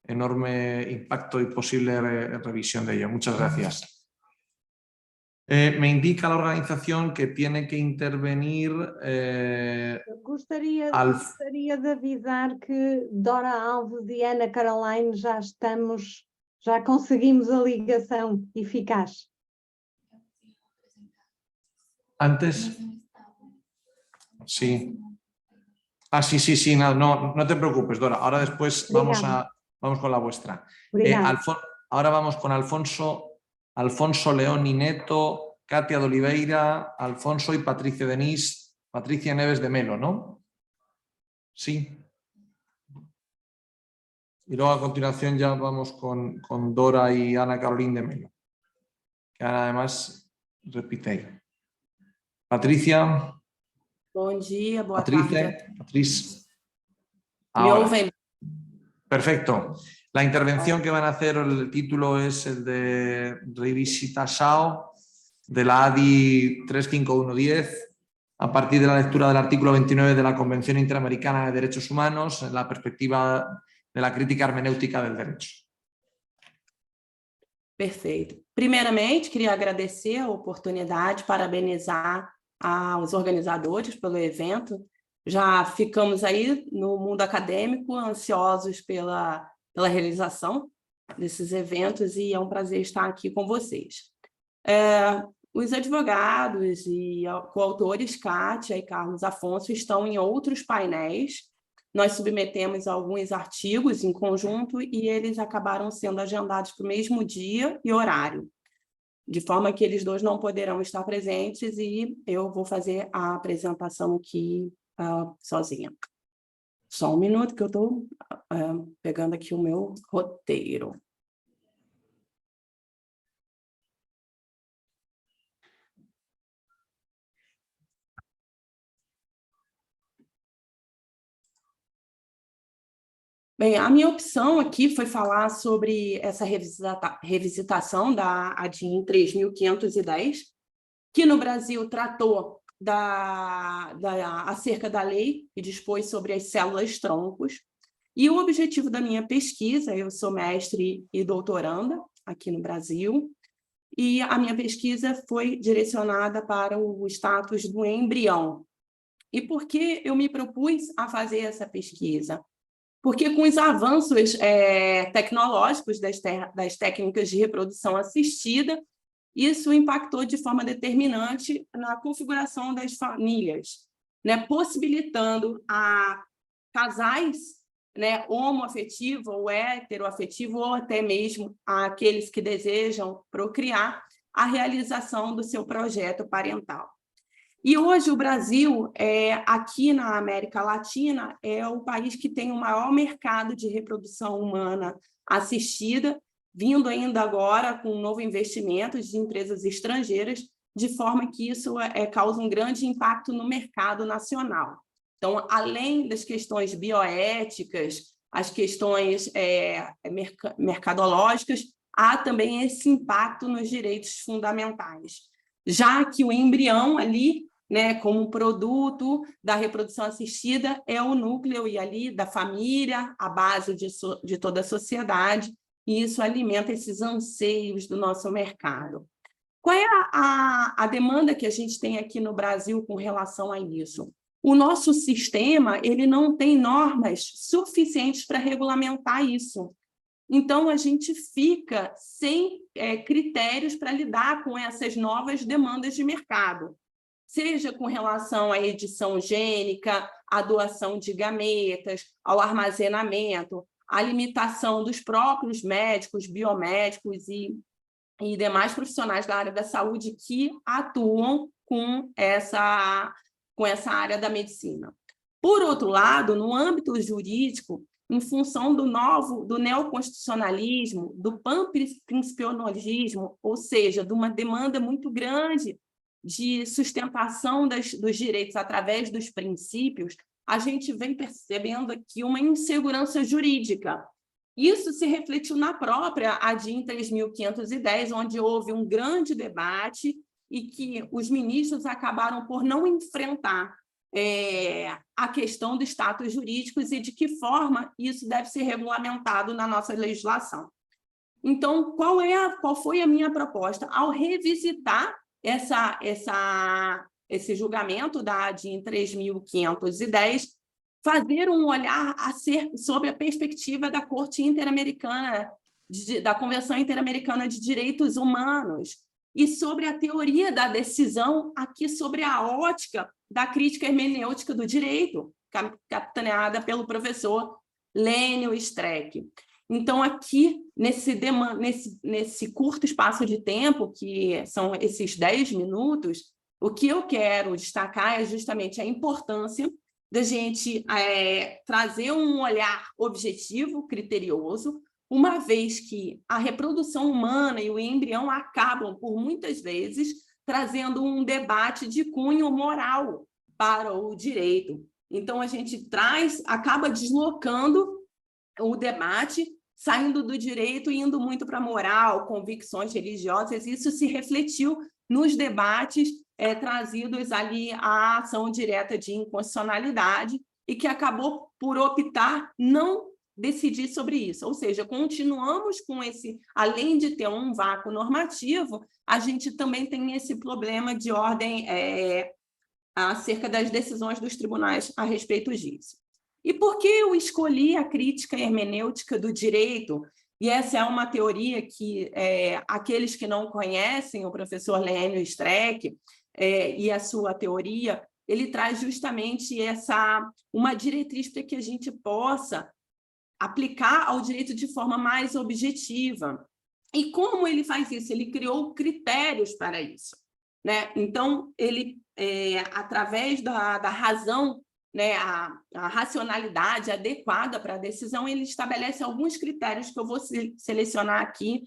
enorme impacto y posible revisión de ello. Muchas gracias. Me indica la organización que tiene que intervenir... Gostaria de avisar que Dora Alves e Ana Caroline já conseguimos a ligação eficaz. Antes... Sí. Sí, no te preocupes, Dora. Ahora después vamos con la vuestra. Ahora vamos con Alfonso León y Neto, Katia de Oliveira, Alfonso y Patricia Denis, Patricia Neves de Melo, ¿no? Sí. Y luego a continuación ya vamos con Dora y Ana Carolina de Melo, que ahora además repite. Patricia. Bom dia, boa tarde. Patricia. ¿Me oyen? Perfecto. La intervención que van a hacer, el título es el de Revisitación de la ADI 35110 a partir de la lectura del artículo 29 de la Convención Interamericana de Derechos Humanos en la perspectiva de la crítica hermenêutica del derecho. Perfeito. Primeiramente, queria agradecer a oportunidade, parabenizar aos organizadores pelo evento. Já ficamos aí no mundo acadêmico ansiosos pela realização desses eventos e é um prazer estar aqui com vocês. Os advogados e coautores Kátia e Carlos Afonso estão em outros painéis. Nós submetemos alguns artigos em conjunto e eles acabaram sendo agendados para o mesmo dia e horário, de forma que eles dois não poderão estar presentes e eu vou fazer a apresentação aqui sozinha. Só um minuto que eu estou pegando aqui o meu roteiro. Bem, a minha opção aqui foi falar sobre essa revisitação da ADIM 3510, que no Brasil tratou acerca da lei que dispôs sobre as células-troncos. E o objetivo da minha pesquisa, eu sou mestre e doutoranda aqui no Brasil, e a minha pesquisa foi direcionada para o status do embrião. E por que eu me propus a fazer essa pesquisa? Porque com os avanços tecnológicos das técnicas de reprodução assistida, isso impactou de forma determinante na configuração das famílias, né, possibilitando a casais, né, homoafetivo ou heteroafetivo, ou até mesmo aqueles que desejam procriar, a realização do seu projeto parental. E hoje o Brasil, aqui na América Latina, é o país que tem o maior mercado de reprodução humana assistida, vindo ainda agora com um novo investimento de empresas estrangeiras, de forma que isso causa um grande impacto no mercado nacional. Então, além das questões bioéticas, as questões mercadológicas, há também esse impacto nos direitos fundamentais, já que o embrião ali, né, como produto da reprodução assistida, é o núcleo e ali da família, a base de toda a sociedade, e isso alimenta esses anseios do nosso mercado. Qual é a demanda que a gente tem aqui no Brasil com relação a isso? O nosso sistema, ele não tem normas suficientes para regulamentar isso. Então, a gente fica sem critérios para lidar com essas novas demandas de mercado, seja com relação à edição gênica, à doação de gametas, ao armazenamento, à limitação dos próprios médicos, biomédicos e demais profissionais da área da saúde que atuam com essa área da medicina. Por outro lado, no âmbito jurídico, em função do neoconstitucionalismo, do panprincipiologismo, ou seja, de uma demanda muito grande de sustentação dos direitos através dos princípios, a gente vem percebendo aqui uma insegurança jurídica. Isso se refletiu na própria ADIM 3.510, onde houve um grande debate e que os ministros acabaram por não enfrentar a questão dos status jurídicos e de que forma isso deve ser regulamentado na nossa legislação. Então, qual foi a minha proposta? Ao revisitar esse julgamento da ADIM 3.510, fazer um olhar sobre a perspectiva da Corte Interamericana, da Convenção Interamericana de Direitos Humanos, e sobre a teoria da decisão, aqui sobre a ótica da crítica hermenêutica do direito, capitaneada pelo professor Lênio Streck. Então, aqui, nesse curto espaço de tempo, que são esses 10 minutos, o que eu quero destacar é justamente a importância da gente trazer um olhar objetivo, criterioso, uma vez que a reprodução humana e o embrião acabam, por muitas vezes, trazendo um debate de cunho moral para o direito. Então, a gente acaba deslocando o debate, saindo do direito e indo muito para a moral, convicções religiosas. Isso se refletiu nos debates trazidos ali à ação direta de inconstitucionalidade e que acabou por optar não decidir sobre isso. Ou seja, continuamos com além de ter um vácuo normativo, a gente também tem esse problema de ordem acerca das decisões dos tribunais a respeito disso. E por que eu escolhi a crítica hermenêutica do direito? E essa é uma teoria que aqueles que não conhecem o professor Lênio Streck e a sua teoria, ele traz justamente uma diretriz para que a gente possa aplicar ao direito de forma mais objetiva. E como ele faz isso? Ele criou critérios para isso, né? Então, ele, através da razão, né, a racionalidade adequada para a decisão, ele estabelece alguns critérios que eu vou selecionar aqui,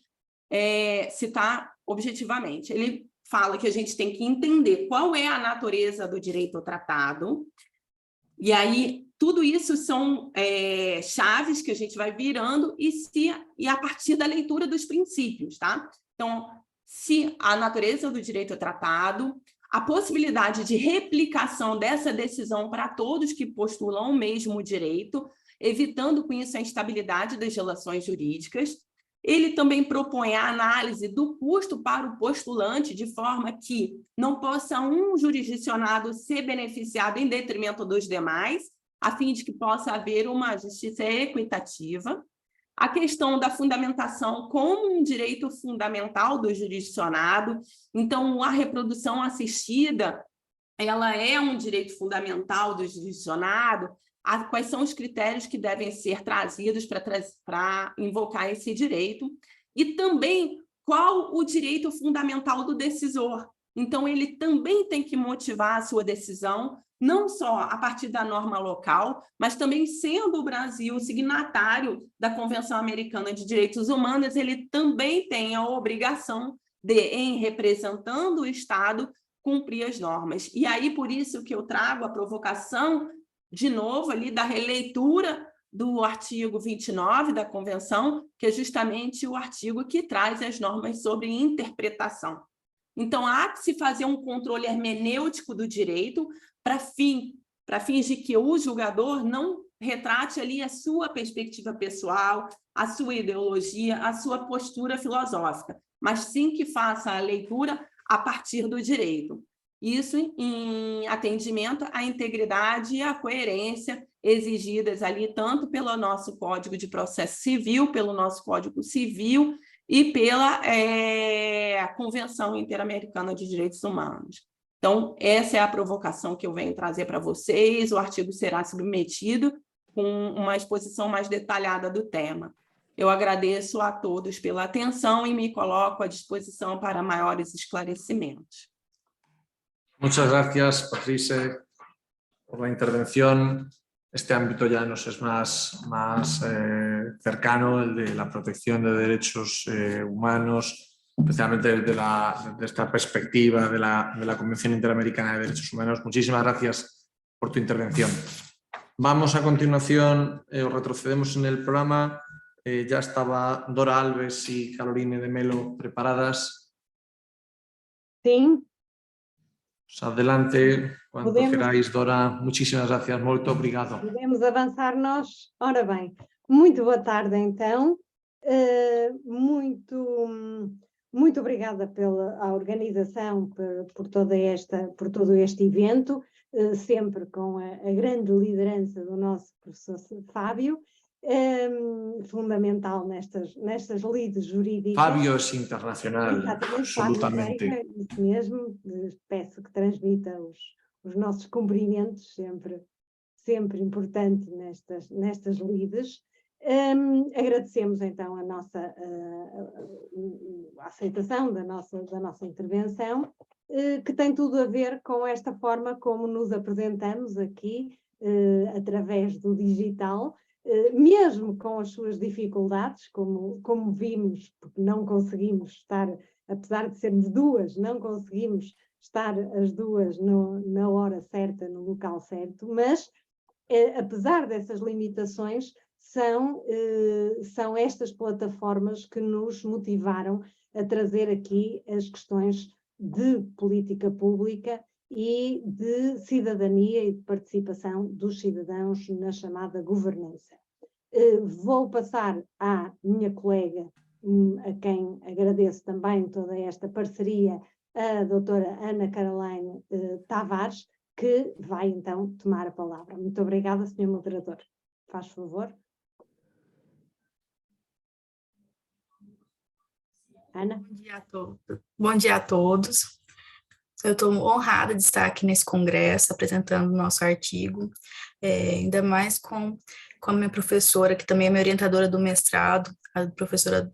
citar objetivamente. Ele fala que a gente tem que entender qual é a natureza do direito tratado, e aí tudo isso são chaves que a gente vai virando e a partir da leitura dos princípios, tá? Então, se a natureza do direito tratado, a possibilidade de replicação dessa decisão para todos que postulam o mesmo direito, evitando com isso a instabilidade das relações jurídicas, Ele também propõe a análise do custo para o postulante, de forma que não possa um jurisdicionado ser beneficiado em detrimento dos demais, a fim de que possa haver uma justiça equitativa. A questão da fundamentação como um direito fundamental do jurisdicionado. Então, a reprodução assistida, ela é um direito fundamental do jurisdicionado. Quais são os critérios que devem ser trazidos para invocar esse direito, e também qual o direito fundamental do decisor. Então, ele também tem que motivar a sua decisão, não só a partir da norma local, mas também sendo o Brasil signatário da Convenção Americana de Direitos Humanos, ele também tem a obrigação de, em representando o Estado, cumprir as normas. E aí, por isso que eu trago a provocação de novo, ali da releitura do artigo 29 da Convenção, que é justamente o artigo que traz as normas sobre interpretação. Então, há que se fazer um controle hermenêutico do direito para fins de que o julgador não retrate ali a sua perspectiva pessoal, a sua ideologia, a sua postura filosófica, mas sim que faça a leitura a partir do direito. Isso em atendimento à integridade e à coerência exigidas ali tanto pelo nosso Código de Processo Civil, pelo nosso Código Civil e pela Convenção Interamericana de Direitos Humanos. Então, essa é a provocação que eu venho trazer para vocês. O artigo será submetido com uma exposição mais detalhada do tema. Eu agradeço a todos pela atenção e me coloco à disposição para maiores esclarecimentos. Muchas gracias, Patrice, por la intervención. Este ámbito ya nos es más cercano, el de la protección de derechos humanos, especialmente desde esta perspectiva de la Convención Interamericana de Derechos Humanos. Muchísimas gracias por tu intervención. Vamos a continuación, retrocedemos en el programa. Ya estaba Dora Alves y Caroline de Melo preparadas. Sim. Adelante, quando queráis, Dora. Muchísimas gracias, muito obrigado. Podemos avançar nós? Ora bem, muito boa tarde então. Muito obrigada pela organização, por todo este evento, sempre com a grande liderança do nosso professor Fábio, fundamental nestas lides jurídicas. Fábio é internacional, absolutamente. Fábio, isso mesmo, peço que transmita os nossos cumprimentos, sempre importante nestas lides. Agradecemos então a aceitação da nossa intervenção, que tem tudo a ver com esta forma como nos apresentamos aqui, através do digital, mesmo com as suas dificuldades, como vimos, porque não conseguimos estar, apesar de sermos duas, não conseguimos estar as duas na hora certa, no local certo, mas apesar dessas limitações, são estas plataformas que nos motivaram a trazer aqui as questões de política pública e de cidadania e de participação dos cidadãos na chamada governança. Vou passar à minha colega, a quem agradeço também toda esta parceria, a doutora Ana Caroline Tavares, que vai então tomar a palavra. Muito obrigada, Sr. Moderador. Faz favor. Ana? Bom dia a todos. Eu estou honrada de estar aqui nesse congresso, apresentando o nosso artigo, ainda mais com a minha professora, que também é minha orientadora do mestrado, a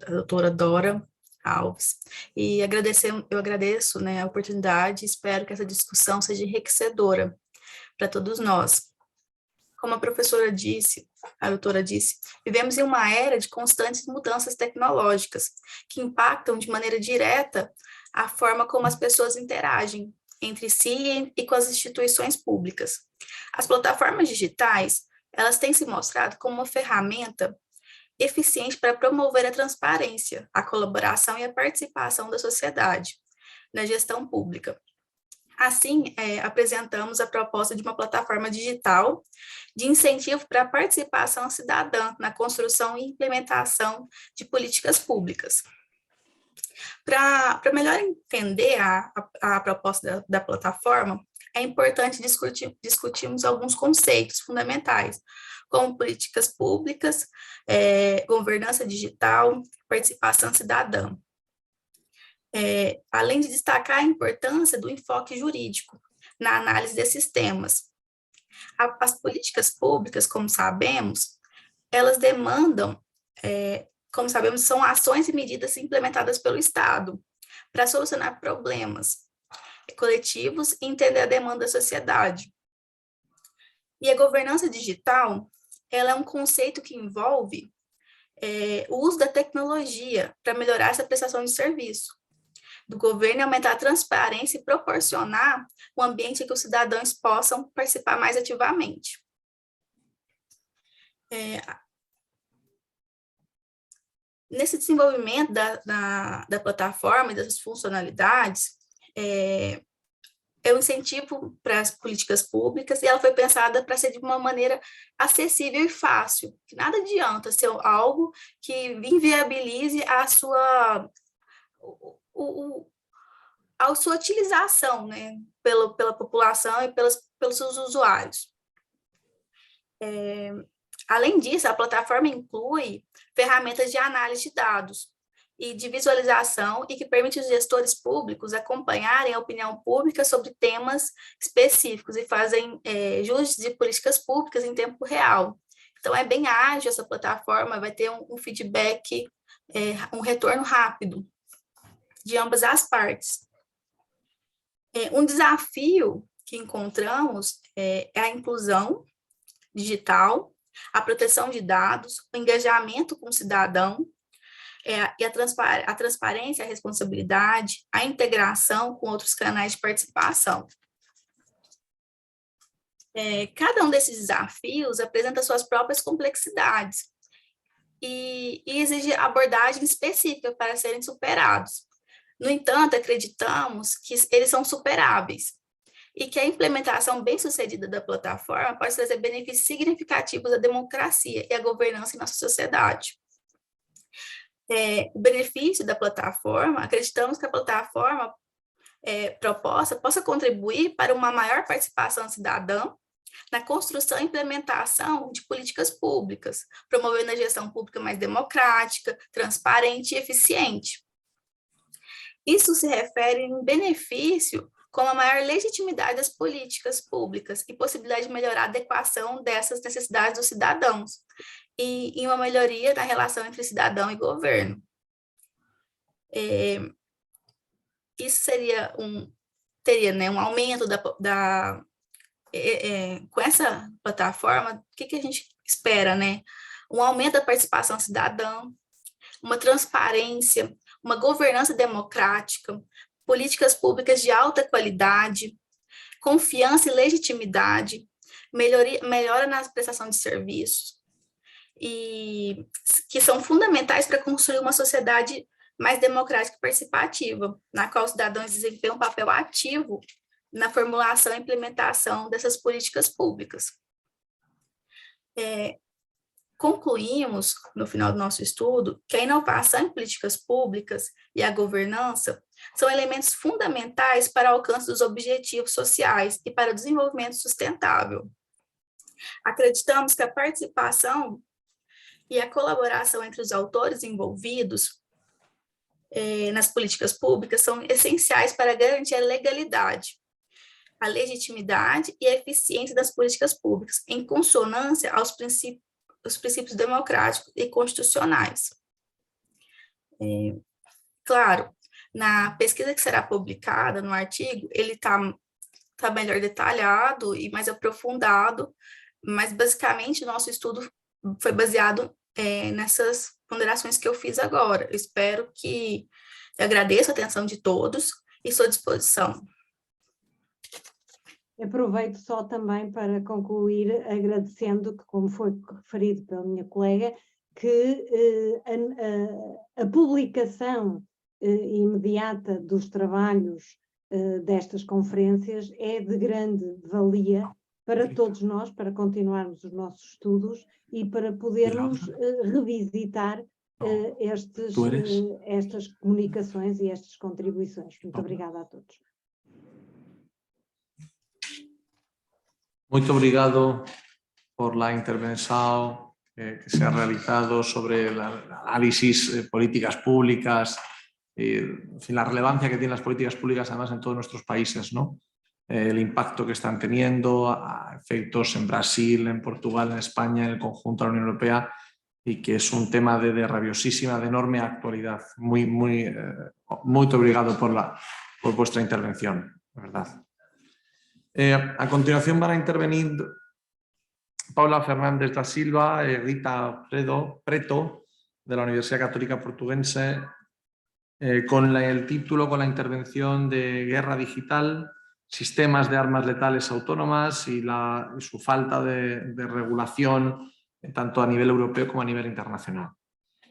doutora Dora Alves. E eu agradeço, né, a oportunidade e espero que essa discussão seja enriquecedora para todos nós. Como a professora disse, a doutora disse, vivemos em uma era de constantes mudanças tecnológicas que impactam de maneira direta a forma como as pessoas interagem entre si e com as instituições públicas. As plataformas digitais, elas têm se mostrado como uma ferramenta eficiente para promover a transparência, a colaboração e a participação da sociedade na gestão pública. Assim, apresentamos a proposta de uma plataforma digital de incentivo para a participação cidadã na construção e implementação de políticas públicas. Para melhor entender a proposta da plataforma, é importante discutirmos alguns conceitos fundamentais, como políticas públicas, governança digital, participação cidadã. Além de destacar a importância do enfoque jurídico na análise desses temas. As políticas públicas, como sabemos, elas demandam, como sabemos, são ações e medidas implementadas pelo Estado para solucionar problemas coletivos e entender a demanda da sociedade. E a governança digital, ela é um conceito que envolve o uso da tecnologia para melhorar essa prestação de serviço do governo e aumentar a transparência e proporcionar um ambiente em que os cidadãos possam participar mais ativamente. Nesse desenvolvimento da plataforma e dessas funcionalidades, é um incentivo para as políticas públicas e ela foi pensada para ser de uma maneira acessível e fácil. Que nada adianta ser algo que inviabilize a sua utilização, né, pela população e pelos seus usuários. Além disso, a plataforma inclui ferramentas de análise de dados e de visualização e que permite os gestores públicos acompanharem a opinião pública sobre temas específicos e fazem ajustes de políticas públicas em tempo real. Então, é bem ágil essa plataforma, vai ter um feedback, um retorno rápido de ambas as partes. Um desafio que encontramos é a inclusão digital, a proteção de dados, o engajamento com o cidadão, e a transparência, a responsabilidade, a integração com outros canais de participação. Cada um desses desafios apresenta suas próprias complexidades e exige abordagem específica para serem superados. No entanto, acreditamos que eles são superáveis e que a implementação bem-sucedida da plataforma pode trazer benefícios significativos à democracia e à governança em nossa sociedade. O benefício da plataforma, acreditamos que a plataforma proposta possa contribuir para uma maior participação cidadã na construção e implementação de políticas públicas, promovendo a gestão pública mais democrática, transparente e eficiente. Isso se refere em benefício com a maior legitimidade das políticas públicas e possibilidade de melhorar a adequação dessas necessidades dos cidadãos e em uma melhoria na relação entre cidadão e governo. Isso teria, né, um aumento com essa plataforma. O que a gente espera, né? Um aumento da participação cidadã, uma transparência, uma governança democrática, políticas públicas de alta qualidade, confiança e legitimidade, melhora na prestação de serviços, e que são fundamentais para construir uma sociedade mais democrática e participativa, na qual os cidadãos desempenham um papel ativo na formulação e implementação dessas políticas públicas. Concluímos, no final do nosso estudo, que a inovação em políticas públicas e a governança são elementos fundamentais para o alcance dos objetivos sociais e para o desenvolvimento sustentável. Acreditamos que a participação e a colaboração entre os autores envolvidos nas políticas públicas são essenciais para garantir a legalidade, a legitimidade e a eficiência das políticas públicas, em consonância aos princípios democráticos e constitucionais. Claro, na pesquisa que será publicada, no artigo, ele está melhor detalhado e mais aprofundado, mas basicamente o nosso estudo foi baseado nessas ponderações que eu fiz agora. Eu espero que eu agradeço a atenção de todos e estou à disposição. Aproveito só também para concluir agradecendo que, como foi referido pela minha colega, que a publicação imediata dos trabalhos destas conferências é de grande valia para todos nós, para continuarmos os nossos estudos e para podermos revisitar estas comunicações e estas contribuições. Muito obrigada a todos. Muito obrigado por la intervención que se ha realizado sobre el análisis de políticas públicas, en fin, la relevancia que tienen las políticas públicas además en todos nuestros países, ¿no? El impacto que están teniendo, a efectos en Brasil, en Portugal, en España, en el conjunto de la Unión Europea, y que es un tema de rabiosísima, de enorme actualidad. Muy obrigado por vuestra intervención, de verdad. A continuación van a intervenir Paula Fernández da Silva y Rita Preto, de la Universidad Católica Portuguesa, con el título, con la intervención de Guerra Digital, sistemas de armas letales autónomas y su falta de regulación tanto a nivel europeo como a nivel internacional.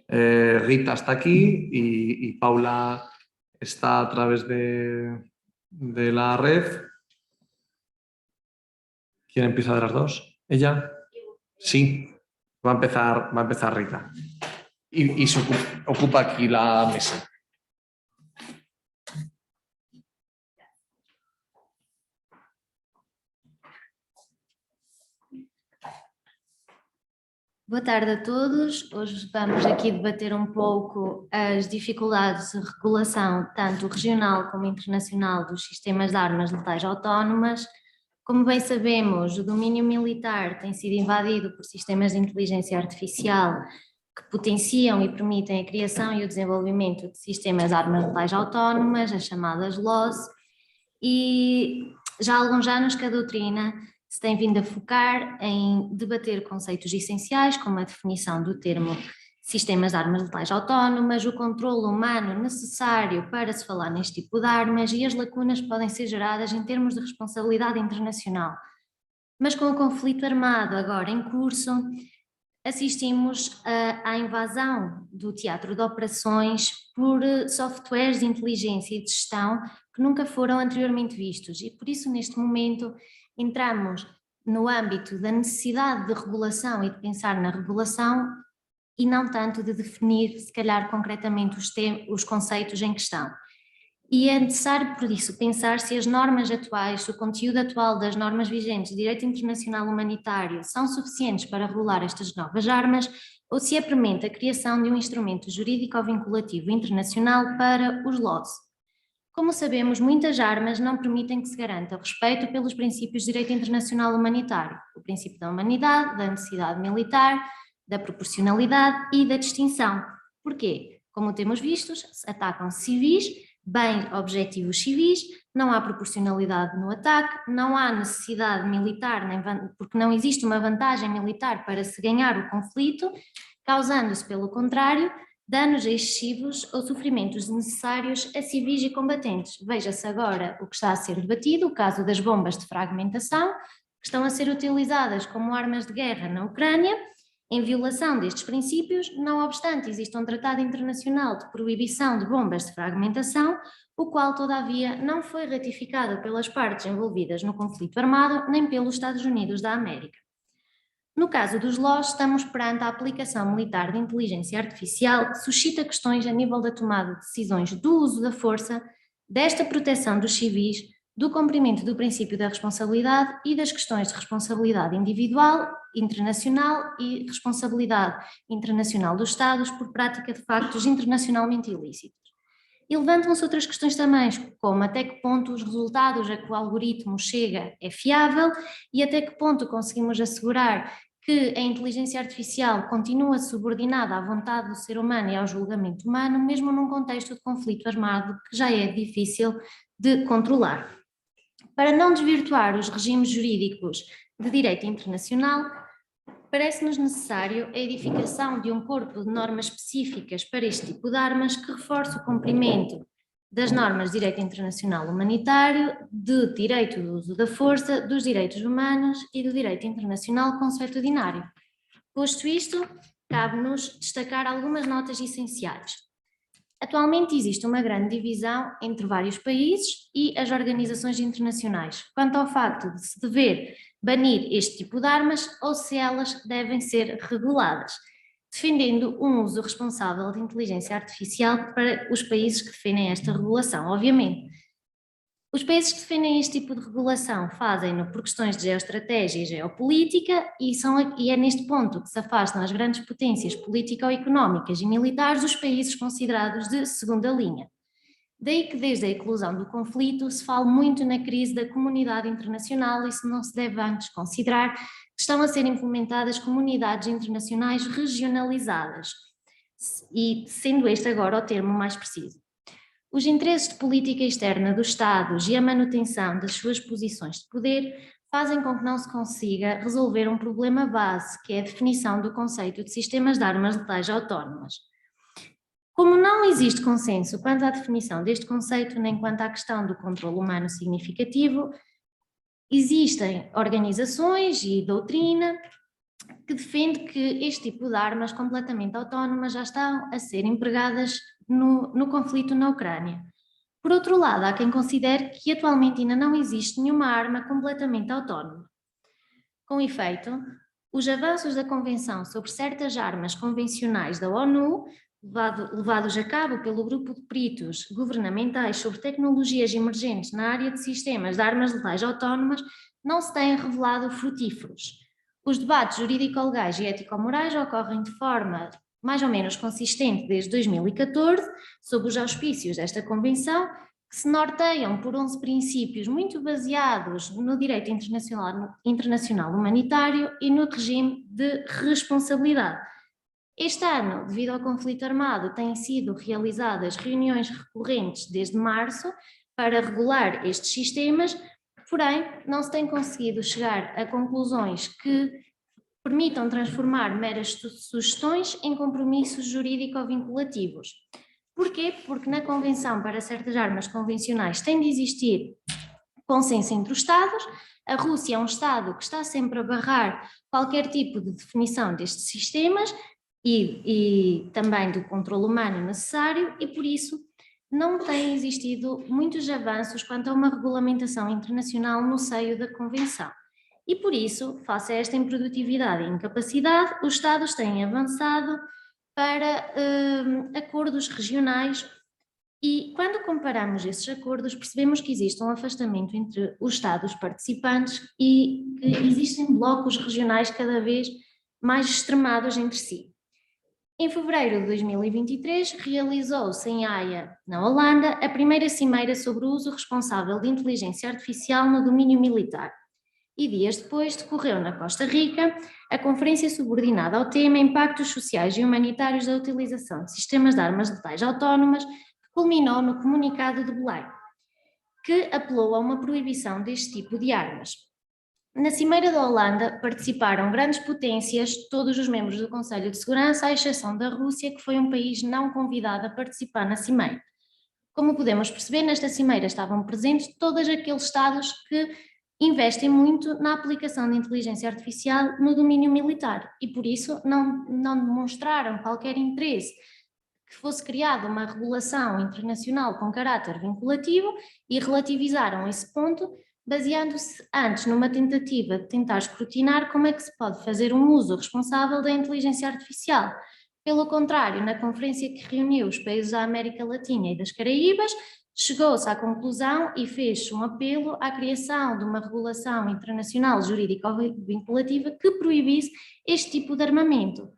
Rita está aquí y Paula está a través de la red. ¿Quién empieza de las dos? ¿Ella? Sí. Va a empezar Rita. Y se ocupa aquí la mesa. Boa tarde a todos. Hoje vamos aqui debater um pouco as dificuldades de regulação, tanto regional como internacional, dos sistemas de armas letais autónomas. Como bem sabemos, o domínio militar tem sido invadido por sistemas de inteligência artificial que potenciam e permitem a criação e o desenvolvimento de sistemas de armas letais autónomas, as chamadas LOS, e já há alguns anos que a doutrina se tem vindo a focar em debater conceitos essenciais, como a definição do termo sistemas de armas letais autónomas, o controle humano necessário para se falar neste tipo de armas e as lacunas que podem ser geradas em termos de responsabilidade internacional. Mas com o conflito armado agora em curso, assistimos à invasão do teatro de operações por softwares de inteligência e de gestão que nunca foram anteriormente vistos e por isso neste momento entramos no âmbito da necessidade de regulação e de pensar na regulação e não tanto de definir, se calhar, concretamente os conceitos em questão. E é necessário, por isso, pensar se as normas atuais, se o conteúdo atual das normas vigentes de direito internacional humanitário são suficientes para regular estas novas armas ou se é premente a criação de um instrumento jurídico vinculativo internacional para os LOS. Como sabemos, muitas armas não permitem que se garanta o respeito pelos princípios de direito internacional humanitário, o princípio da humanidade, da necessidade militar, da proporcionalidade e da distinção. Porquê? Como temos visto, atacam civis, bem objetivos civis, não há proporcionalidade no ataque, não há necessidade militar, porque não existe uma vantagem militar para se ganhar o conflito, causando-se, pelo contrário, danos excessivos ou sofrimentos desnecessários a civis e combatentes. Veja-se agora o que está a ser debatido, o caso das bombas de fragmentação, que estão a ser utilizadas como armas de guerra na Ucrânia, em violação destes princípios, não obstante existe um tratado internacional de proibição de bombas de fragmentação, o qual, todavia, não foi ratificado pelas partes envolvidas no conflito armado, nem pelos Estados Unidos da América. No caso dos LOS, estamos perante a aplicação militar de inteligência artificial que suscita questões a nível da tomada de decisões do uso da força, desta proteção dos civis, do cumprimento do princípio da responsabilidade e das questões de responsabilidade individual, internacional e responsabilidade internacional dos Estados por prática de factos internacionalmente ilícitos. E levantam-se outras questões também, como até que ponto os resultados a que o algoritmo chega é fiável e até que ponto conseguimos assegurar que a inteligência artificial continua subordinada à vontade do ser humano e ao julgamento humano, mesmo num contexto de conflito armado que já é difícil de controlar. Para não desvirtuar os regimes jurídicos de direito internacional, parece-nos necessário a edificação de um corpo de normas específicas para este tipo de armas que reforce o cumprimento das normas de direito internacional humanitário, de direito do uso da força, dos direitos humanos e do direito internacional consuetudinário. Posto isto, cabe-nos destacar algumas notas essenciais. Atualmente existe uma grande divisão entre vários países e as organizações internacionais quanto ao facto de se dever banir este tipo de armas ou se elas devem ser reguladas, defendendo um uso responsável de inteligência artificial para os países que defendem esta regulação. Obviamente, os países que defendem este tipo de regulação fazem-no por questões de geoestratégia e geopolítica e é neste ponto que se afastam as grandes potências político-económicas e militares dos países considerados de segunda linha. Daí que desde a eclosão do conflito se fala muito na crise da comunidade internacional e se não se deve antes considerar que estão a ser implementadas comunidades internacionais regionalizadas, e sendo este agora o termo mais preciso. Os interesses de política externa dos Estados e a manutenção das suas posições de poder fazem com que não se consiga resolver um problema base, que é a definição do conceito de sistemas de armas letais autónomas. Como não existe consenso quanto à definição deste conceito, nem quanto à questão do controle humano significativo, existem organizações e doutrina que defende que este tipo de armas completamente autónomas já estão a ser empregadas no conflito na Ucrânia. Por outro lado, há quem considere que atualmente ainda não existe nenhuma arma completamente autónoma. Com efeito, os avanços da Convenção sobre certas armas convencionais da ONU, levados a cabo pelo grupo de peritos governamentais sobre tecnologias emergentes na área de sistemas de armas letais autónomas, não se têm revelado frutíferos. Os debates jurídico-legais e ético-morais ocorrem de forma mais ou menos consistente desde 2014, sob os auspícios desta Convenção, que se norteiam por 11 princípios muito baseados no direito internacional humanitário e no regime de responsabilidade. Este ano, devido ao conflito armado, têm sido realizadas reuniões recorrentes desde março para regular estes sistemas, porém não se tem conseguido chegar a conclusões que permitam transformar meras sugestões em compromissos jurídico-vinculativos. Porquê? Porque na Convenção para certas armas convencionais tem de existir consenso entre os Estados. A Rússia é um Estado que está sempre a barrar qualquer tipo de definição destes sistemas e também do controle humano necessário, e por isso não têm existido muitos avanços quanto a uma regulamentação internacional no seio da Convenção. E por isso, face a esta improdutividade e incapacidade, os Estados têm avançado para acordos regionais, e quando comparamos esses acordos percebemos que existe um afastamento entre os Estados participantes e que existem blocos regionais cada vez mais extremados entre si. Em fevereiro de 2023, realizou-se em Haia, na Holanda, a primeira cimeira sobre o uso responsável de inteligência artificial no domínio militar. E dias depois decorreu na Costa Rica a conferência subordinada ao tema Impactos Sociais e Humanitários da Utilização de Sistemas de Armas Letais Autónomas, que culminou no Comunicado de Belém, que apelou a uma proibição deste tipo de armas. Na Cimeira da Holanda participaram grandes potências, todos os membros do Conselho de Segurança, à exceção da Rússia, que foi um país não convidado a participar na Cimeira. Como podemos perceber, nesta Cimeira estavam presentes todos aqueles Estados que investem muito na aplicação de inteligência artificial no domínio militar e, por isso, não demonstraram qualquer interesse que fosse criada uma regulação internacional com caráter vinculativo e relativizaram esse ponto, baseando-se antes numa tentativa de tentar escrutinar como é que se pode fazer um uso responsável da inteligência artificial. Pelo contrário, na conferência que reuniu os países da América Latina e das Caraíbas, chegou-se à conclusão e fez um apelo à criação de uma regulação internacional jurídico-vinculativa que proibisse este tipo de armamento.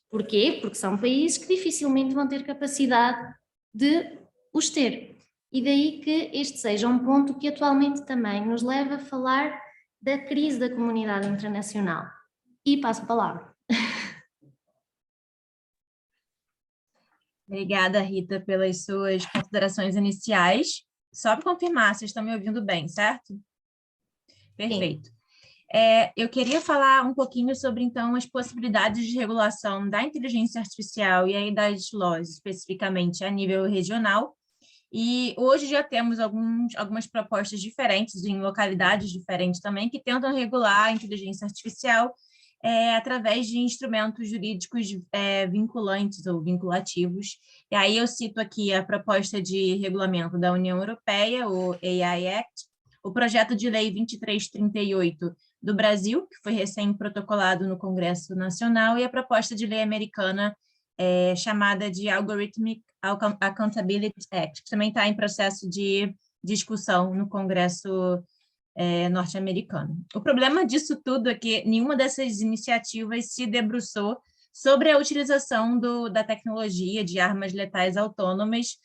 Porquê? Porque são países que dificilmente vão ter capacidade de os ter. E daí que este seja um ponto que atualmente também nos leva a falar da crise da comunidade internacional. E passo a palavra. Obrigada, Rita, pelas suas considerações iniciais. Só para confirmar, vocês estão me ouvindo bem, certo? Perfeito. Eu queria falar um pouquinho sobre, então, as possibilidades de regulação da inteligência artificial e aí das laws, especificamente a nível regional. E hoje já temos algumas propostas diferentes, em localidades diferentes também, que tentam regular a inteligência artificial através de instrumentos jurídicos vinculantes ou vinculativos. E aí eu cito aqui a proposta de regulamento da União Europeia, o AI Act, o projeto de lei 2338 do Brasil, que foi recém-protocolado no Congresso Nacional, e a proposta de lei americana chamada de Algorithmic Accountability Act, que também está em processo de discussão no Congresso norte-americano. O problema disso tudo é que nenhuma dessas iniciativas se debruçou sobre a utilização da tecnologia de armas letais autônomas,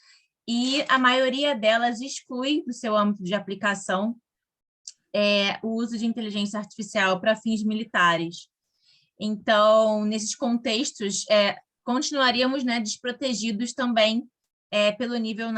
e a maioria delas exclui do seu âmbito de aplicação o uso de inteligência artificial para fins militares. Então, nesses contextos, continuaríamos, né, desprotegidos também pelo nível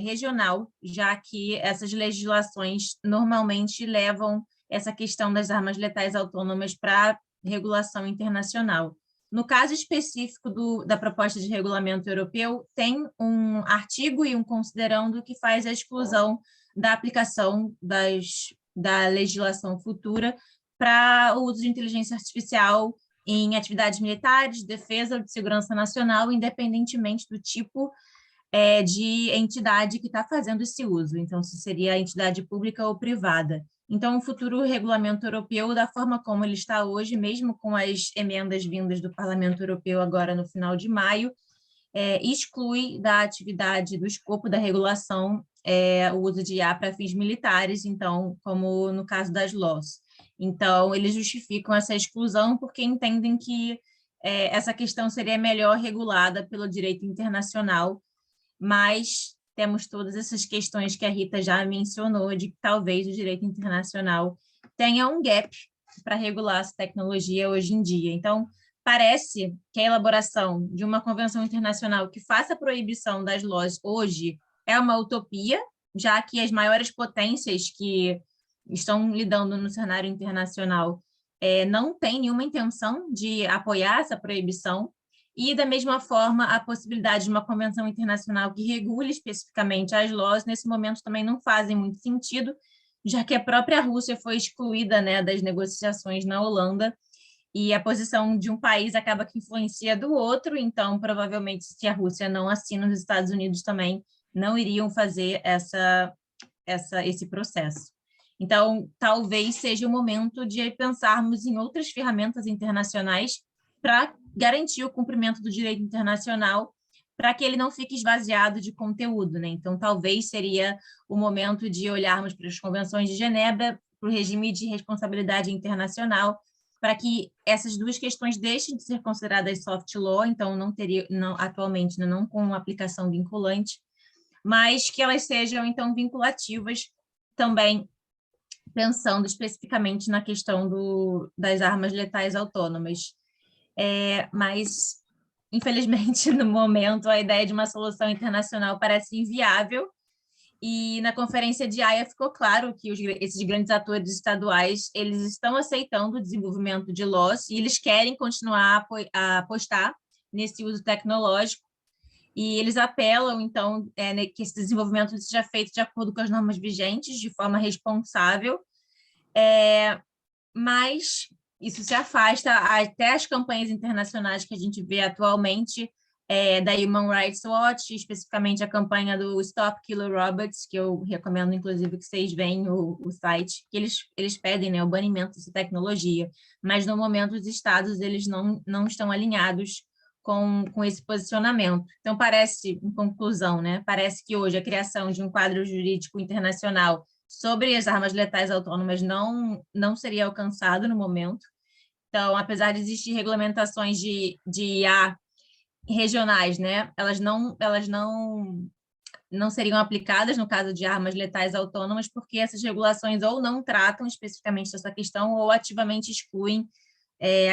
regional, já que essas legislações normalmente levam essa questão das armas letais autônomas para regulação internacional. No caso específico da proposta de regulamento europeu, tem um artigo e um considerando que faz a exclusão da aplicação da legislação futura para o uso de inteligência artificial em atividades militares, defesa ou de segurança nacional, independentemente do tipo de entidade que está fazendo esse uso. Então, se seria entidade pública ou privada. Então, o futuro regulamento europeu, da forma como ele está hoje, mesmo com as emendas vindas do Parlamento Europeu agora no final de maio, exclui da atividade, do escopo da regulação, o uso de IA para fins militares, então, como no caso das LOS. Então, eles justificam essa exclusão porque entendem que essa questão seria melhor regulada pelo direito internacional, mas temos todas essas questões que a Rita já mencionou, de que talvez o direito internacional tenha um gap para regular essa tecnologia hoje em dia. Então, parece que a elaboração de uma convenção internacional que faça a proibição das LOS hoje é uma utopia, já que as maiores potências que estão lidando no cenário internacional não têm nenhuma intenção de apoiar essa proibição, e, da mesma forma, a possibilidade de uma convenção internacional que regule especificamente as LOS, nesse momento, também não fazem muito sentido, já que a própria Rússia foi excluída, né, das negociações na Holanda, e a posição de um país acaba que influencia do outro, então, provavelmente, se a Rússia não assina, os Estados Unidos também não iriam fazer esse processo. Então, talvez seja o momento de pensarmos em outras ferramentas internacionais para garantir o cumprimento do direito internacional, para que ele não fique esvaziado de conteúdo, né? Então, talvez seria o momento de olharmos para as convenções de Genebra, para o regime de responsabilidade internacional, para que essas duas questões deixem de ser consideradas soft law, então atualmente não com aplicação vinculante, mas que elas sejam, então, vinculativas também, pensando especificamente na questão das armas letais autônomas. Mas, infelizmente, no momento, a ideia de uma solução internacional parece inviável, e na conferência de Haia ficou claro que esses grandes atores estaduais, eles estão aceitando o desenvolvimento de LOS e eles querem continuar a apostar nesse uso tecnológico, e eles apelam, então, que esse desenvolvimento seja feito de acordo com as normas vigentes, de forma responsável, mas isso se afasta até as campanhas internacionais que a gente vê atualmente, da Human Rights Watch, especificamente a campanha do Stop Killer Robots, que eu recomendo, inclusive, que vocês vejam o site, que eles pedem, né, o banimento dessa tecnologia, mas, no momento, os estados eles não estão alinhados com esse posicionamento. Então, parece, em conclusão, né, parece que hoje a criação de um quadro jurídico internacional sobre as armas letais autônomas não seria alcançado no momento. Então, apesar de existir regulamentações de IA regionais, né, elas não seriam aplicadas no caso de armas letais autônomas, porque essas regulações ou não tratam especificamente dessa questão ou ativamente excluem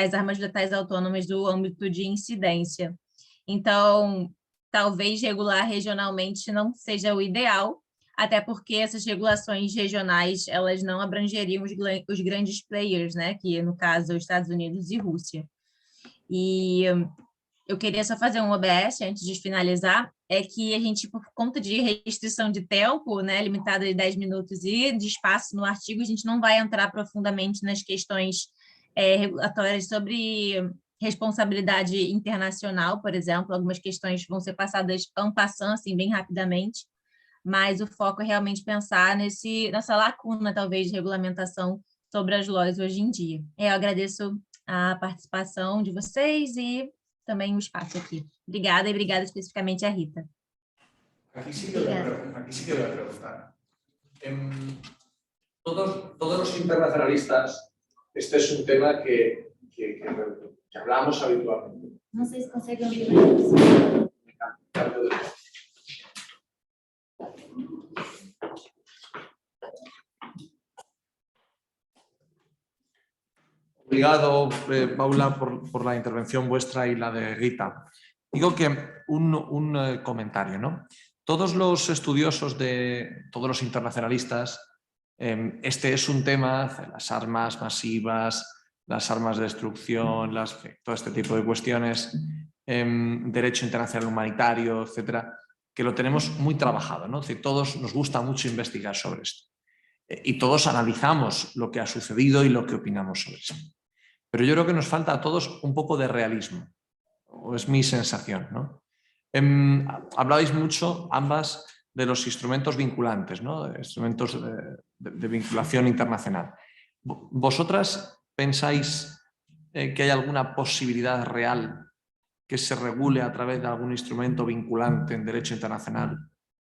as armas letais autônomas do âmbito de incidência. Então, talvez regular regionalmente não seja o ideal, até porque essas regulações regionais, elas não abrangeriam os grandes players, né, que no caso, os Estados Unidos e Rússia. E eu queria só fazer um OBS antes de finalizar, que a gente, por conta de restrição de tempo, né, limitada de 10 minutos e de espaço no artigo, a gente não vai entrar profundamente nas questões regulatórias sobre responsabilidade internacional, por exemplo. Algumas questões vão ser passadas en passant, assim, bem rapidamente, mas o foco é realmente pensar nessa lacuna, talvez, de regulamentação sobre as LOIs hoje em dia. Eu agradeço a participação de vocês e também o espaço aqui. Obrigada, e obrigada especificamente a Rita. Aquí sí que voy a preguntar. Todos los internacionalistas, este es un tema que hablamos habitualmente. Não sei se conseguem ouvir isso. Obrigado, Paula, por la intervención vuestra y la de Rita. Digo que un comentario, ¿no? Todos los estudiosos todos los internacionalistas, este es un tema, las armas masivas, las armas de destrucción, todo este tipo de cuestiones, derecho internacional humanitario, etcétera, que lo tenemos muy trabajado, ¿no? Es decir, todos nos gusta mucho investigar sobre esto. Y todos analizamos lo que ha sucedido y lo que opinamos sobre esto. Pero yo creo que nos falta a todos un poco de realismo, o es mi sensación, ¿no? Hablabais mucho, ambas, de los instrumentos vinculantes, ¿no? De instrumentos de vinculación internacional. ¿Vosotras pensáis que hay alguna posibilidad real que se regule a través de algún instrumento vinculante en derecho internacional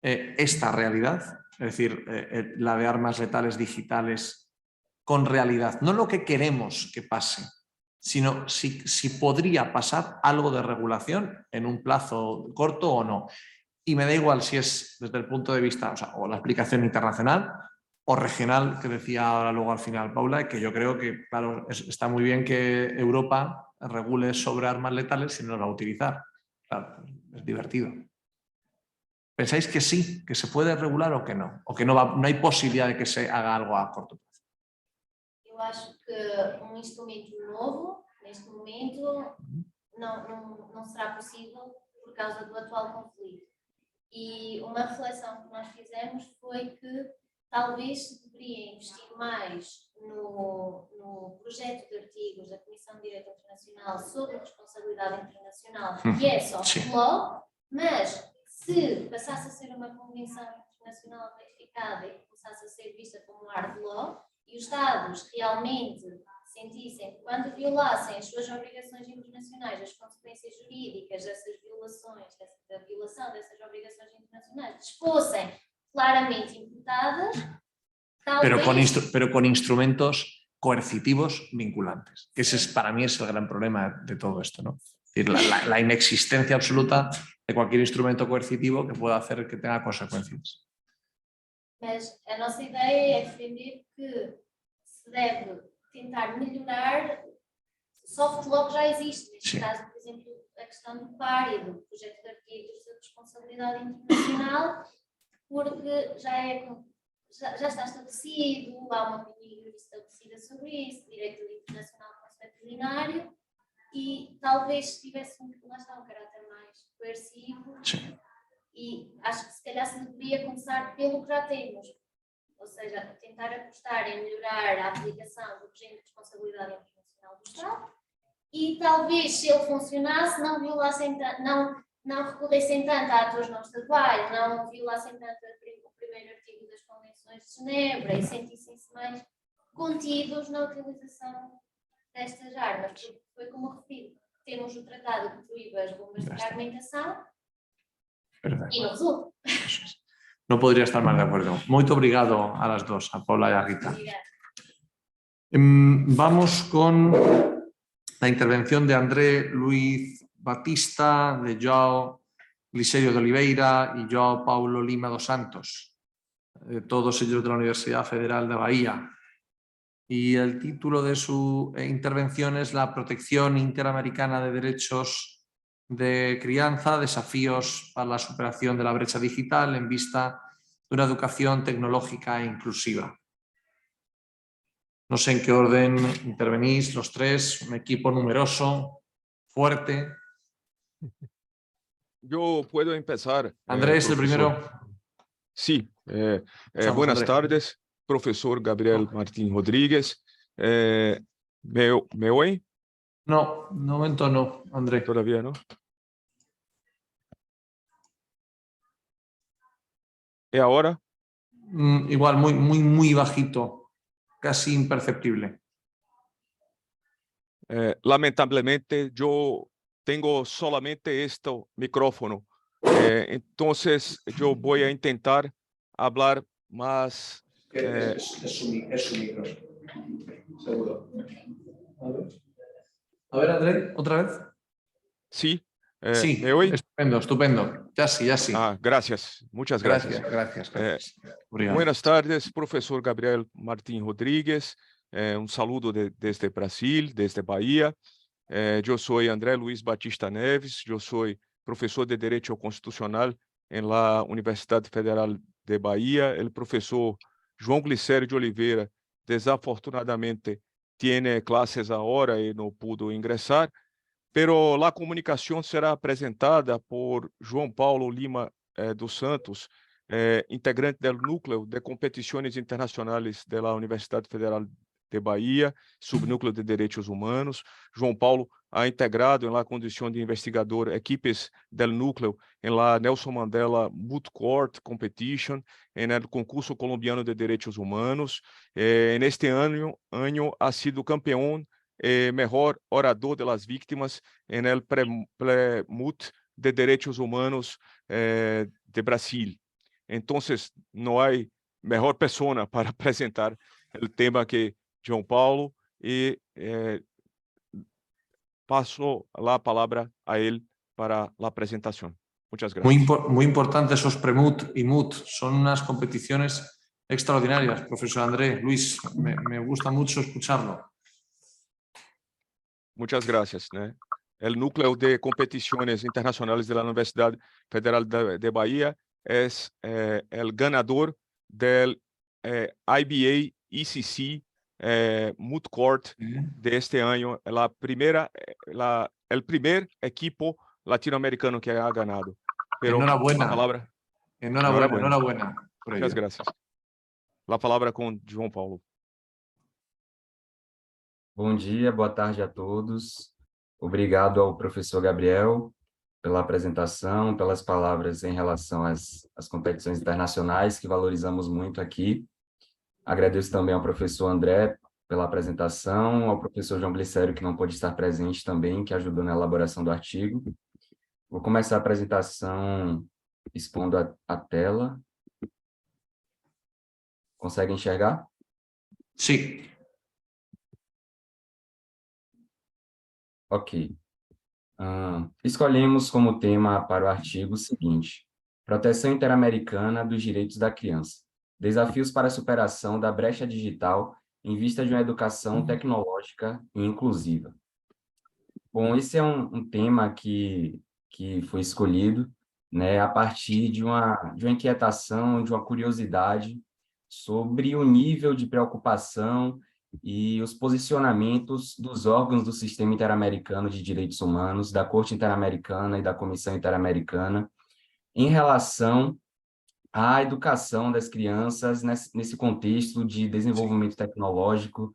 esta realidad? Es decir, la de armas letales digitales con realidad. No lo que queremos que pase, sino si podría pasar algo de regulación en un plazo corto o no. Y me da igual si es desde el punto de vista, o la aplicación internacional o regional, que decía ahora luego al final Paula, que yo creo que, claro, está muy bien que Europa regule sobre armas letales si no las va a utilizar. Claro, es divertido. ¿Pensáis que sí, que se puede regular o que no? ¿O que no hay posibilidad de que se haga algo a corto plazo? Eu acho que instrumento novo, neste momento, não será possível por causa do atual conflito. E uma reflexão que nós fizemos foi que talvez se deveria investir mais no projeto de artigos da Comissão de Direito Internacional sobre responsabilidade internacional, que é soft law, mas se passasse a ser uma convenção internacional ratificada e começasse a ser vista como hard law, e os Estados realmente sentissem que quando violassem as suas obrigações internacionais, as consequências jurídicas dessas violações, da violação dessas obrigações internacionais, fossem claramente imputadas, talvez... Pero con instrumentos coercitivos vinculantes. Que ese para mí es el gran problema de todo esto, ¿no? Es decir, la inexistencia absoluta de cualquier instrumento coercitivo que pueda hacer que tenga consecuencias. Mas a nossa ideia é defender que se deve tentar melhorar soft law que já existe. Neste caso, por exemplo, a questão do PAR e do projeto de artigos de responsabilidade internacional, porque já está estabelecido, há uma opinião estabelecida sobre isso, direito internacional consuetudinário, e talvez tivesse lá está um caráter mais coercivo. Sim. E acho que se calhar se deveria começar pelo que já temos, ou seja, tentar apostar em melhorar a aplicação do regime de responsabilidade internacional do Estado e talvez, se ele funcionasse, não recorressem tanto a atores não estaduais, não violassem tanto o primeiro artigo das Convenções de Genebra e sentissem-se mais contidos na utilização destas armas, porque foi como refiro, temos o tratado que proíbe as bombas de fragmentação. Y no resulta. No podría estar más de acuerdo. Muy obrigado a las dos, a Paula y a Rita. Vamos con la intervención de André Luiz Batista, de João Liserio de Oliveira y João Paulo Lima dos Santos, todos ellos de la Universidad Federal de Bahía. Y el título de su intervención es La protección interamericana de derechos de crianza, desafíos para la superación de la brecha digital en vista de una educación tecnológica e inclusiva. No sé en qué orden intervenís los tres, un equipo numeroso, fuerte. Yo puedo empezar. Andrés, el primero. Sí, buenas tardes, profesor Gabriel Martín Rodríguez. ¿Me oyen? No, de momento no, André. Todavía no. ¿Y ahora? Igual, muy bajito, casi imperceptible. Lamentablemente, yo tengo solamente este micrófono. Entonces, yo voy a intentar hablar más. Es su micro. Seguro. A ver, André, ¿otra vez? Sí. Sí, ¿Me oye? estupendo. Ya sí. Gracias. Muchas gracias. Gracias. Buenas tardes, profesor Gabriel Martín Rodríguez. Un saludo desde Brasil, desde Bahia. Eu sou André Luiz Batista Neves, eu sou professor de Direito Constitucional na Universidade Federal de Bahia. O professor João Glicério de Oliveira, desafortunadamente, tem classes agora e não pudo ingressar, pero a comunicação será apresentada por João Paulo Lima dos Santos, integrante do Núcleo de Competições Internacionais da Universidade Federal de Bahia, subnúcleo de Direitos Humanos. João Paulo ha integrado na condição de investigador equipes do núcleo na Nelson Mandela Moot Court Competition, no concurso colombiano de Direitos Humanos. Neste ano ha sido campeão melhor orador de las víctimas no Pré-Moot de Direitos Humanos de Brasil. Então, não há melhor pessoa para apresentar o tema que João Paulo, e passo a palavra a ele para a apresentação. Muchas gracias. Muy importante esos Premut y Mut. Son unas competiciones extraordinarias, profesor André. Luis, me gusta mucho escucharlo. Muchas gracias. El núcleo de competiciones internacionales de la Universidad Federal de Bahía es el ganador del IBA ECC Moot Court de este año, el primer equipo latinoamericano que ha ganado. Pero enhorabuena. La palabra, enhorabuena. Muchas gracias. La palabra com João Paulo. Bom dia, boa tarde a todos. Obrigado ao professor Gabriel pela apresentação, pelas palavras em relação às competições internacionais, que valorizamos muito aqui. Agradeço também ao professor André pela apresentação, ao professor João Glicério, que não pôde estar presente também, que ajudou na elaboração do artigo. Vou começar a apresentação expondo a tela. Consegue enxergar? Sim. Ok. Escolhemos como tema para o artigo o seguinte: Proteção Interamericana dos Direitos da Criança. Desafios para a superação da brecha digital em vista de uma educação tecnológica e inclusiva. Bom, esse é um tema que foi escolhido, né, a partir de uma inquietação, de uma curiosidade sobre o nível de preocupação e os posicionamentos dos órgãos do Sistema Interamericano de Direitos Humanos, da Corte Interamericana e da Comissão Interamericana, em relação à educação das crianças nesse contexto de desenvolvimento tecnológico,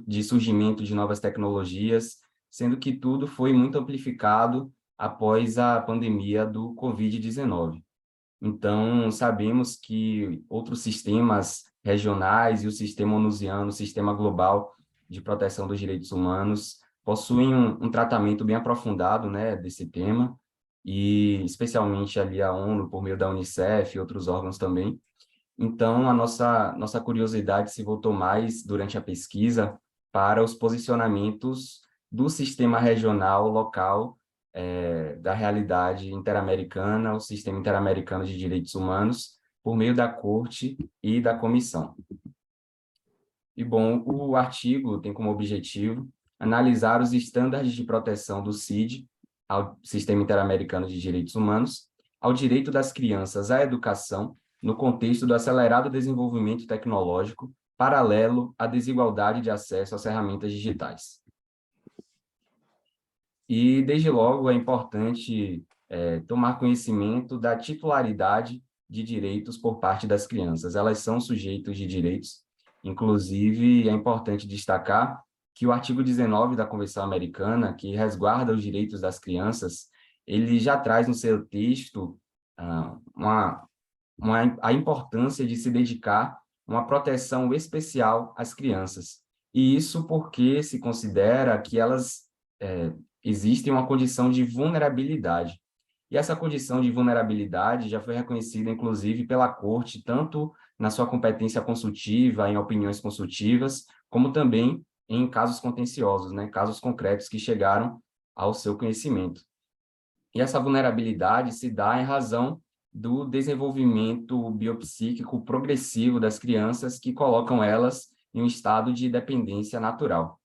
de surgimento de novas tecnologias, sendo que tudo foi muito amplificado após a pandemia do Covid-19. Então, sabemos que outros sistemas regionais e o sistema onusiano, o sistema global de proteção dos direitos humanos, possuem um tratamento bem aprofundado, né, desse tema, e especialmente ali a ONU, por meio da Unicef e outros órgãos também. Então, a nossa curiosidade se voltou mais, durante a pesquisa, para os posicionamentos do sistema regional, local, da realidade interamericana, o Sistema Interamericano de Direitos Humanos, por meio da Corte e da Comissão. E, bom, o artigo tem como objetivo analisar os estándares de proteção do CID, ao Sistema Interamericano de Direitos Humanos, ao direito das crianças à educação, no contexto do acelerado desenvolvimento tecnológico, paralelo à desigualdade de acesso às ferramentas digitais. E, desde logo, é importante tomar conhecimento da titularidade de direitos por parte das crianças. Elas são sujeitos de direitos, inclusive é importante destacar que o artigo 19 da Convenção Americana, que resguarda os direitos das crianças, ele já traz no seu texto a importância de se dedicar a uma proteção especial às crianças. E isso porque se considera que elas existem uma condição de vulnerabilidade. E essa condição de vulnerabilidade já foi reconhecida, inclusive, pela Corte, tanto na sua competência consultiva, em opiniões consultivas, como também em casos contenciosos, né? Casos concretos que chegaram ao seu conhecimento. E essa vulnerabilidade se dá em razão do desenvolvimento biopsíquico progressivo das crianças, que colocam elas em um estado de dependência natural.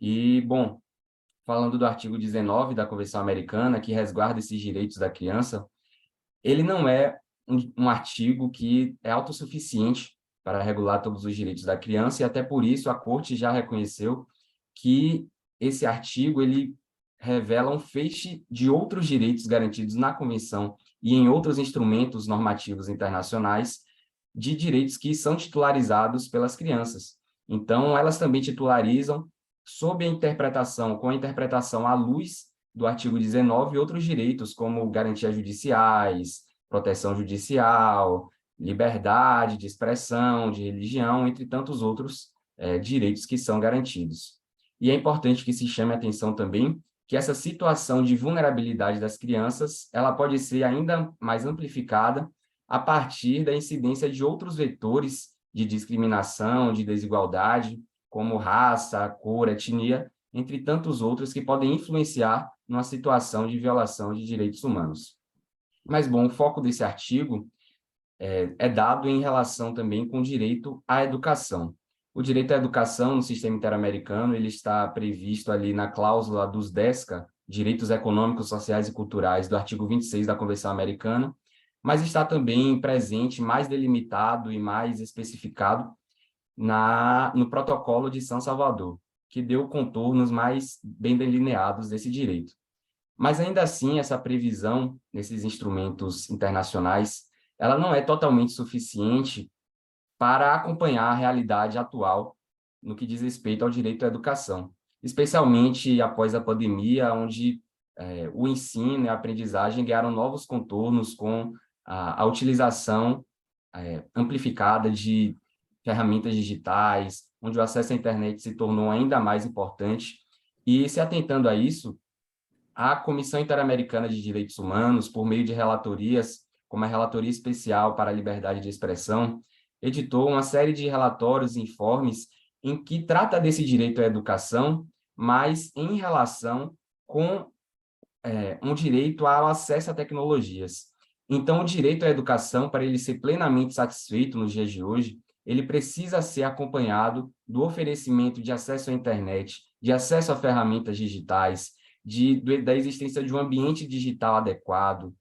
E, bom, falando do artigo 19 da Convenção Americana, que resguarda esses direitos da criança, ele não é um artigo que é autossuficiente para regular todos os direitos da criança, e até por isso a Corte já reconheceu que esse artigo ele revela um feixe de outros direitos garantidos na Convenção e em outros instrumentos normativos internacionais de direitos que são titularizados pelas crianças. Então, elas também titularizam sob a interpretação, com a interpretação à luz do artigo 19 e outros direitos, como garantias judiciais, proteção judicial, liberdade de expressão, de religião, entre tantos outros direitos que são garantidos. E é importante que se chame a atenção também que essa situação de vulnerabilidade das crianças, ela pode ser ainda mais amplificada a partir da incidência de outros vetores de discriminação, de desigualdade, como raça, cor, etnia, entre tantos outros que podem influenciar numa situação de violação de direitos humanos. Mas, bom, o foco desse artigo é dado em relação também com o direito à educação. O direito à educação no sistema interamericano ele está previsto ali na cláusula dos DESCA, Direitos Econômicos, Sociais e Culturais, do artigo 26 da Convenção Americana, mas está também presente, mais delimitado e mais especificado no Protocolo de São Salvador, que deu contornos mais bem delineados desse direito. Mas, ainda assim, essa previsão nesses instrumentos internacionais, ela não é totalmente suficiente para acompanhar a realidade atual no que diz respeito ao direito à educação, especialmente após a pandemia, onde o ensino e a aprendizagem ganharam novos contornos com a utilização amplificada de ferramentas digitais, onde o acesso à internet se tornou ainda mais importante. E, se atentando a isso, a Comissão Interamericana de Direitos Humanos, por meio de relatorias, como a Relatoria Especial para a Liberdade de Expressão, editou uma série de relatórios e informes em que trata desse direito à educação, mas em relação com um direito ao acesso a tecnologias. Então, o direito à educação, para ele ser plenamente satisfeito nos dias de hoje, ele precisa ser acompanhado do oferecimento de acesso à internet, de acesso a ferramentas digitais, da existência de um ambiente digital adequado,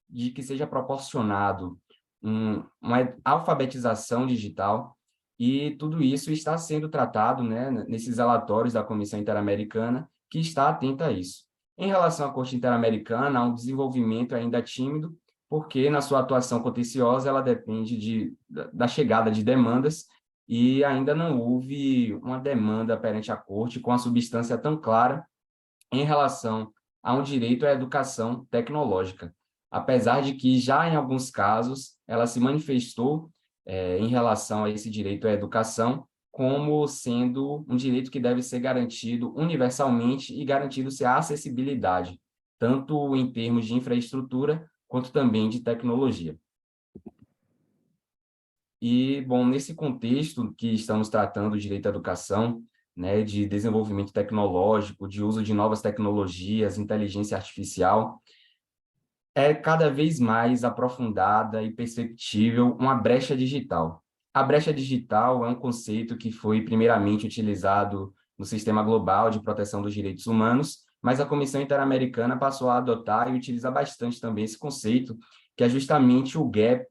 de que seja proporcionado uma alfabetização digital, e tudo isso está sendo tratado, né, nesses relatórios da Comissão Interamericana, que está atenta a isso. Em relação à Corte Interamericana, há um desenvolvimento ainda tímido, porque na sua atuação contenciosa ela depende da chegada de demandas, e ainda não houve uma demanda perante a Corte com a substância tão clara em relação a um direito à educação tecnológica, apesar de que já em alguns casos ela se manifestou em relação a esse direito à educação como sendo um direito que deve ser garantido universalmente e garantido-se a acessibilidade, tanto em termos de infraestrutura, quanto também de tecnologia. E, bom, nesse contexto que estamos tratando o direito à educação, né, de desenvolvimento tecnológico, de uso de novas tecnologias, inteligência artificial, é cada vez mais aprofundada e perceptível uma brecha digital. A brecha digital é um conceito que foi primeiramente utilizado no Sistema Global de Proteção dos Direitos Humanos, mas a Comissão Interamericana passou a adotar e utiliza bastante também esse conceito, que é justamente o gap,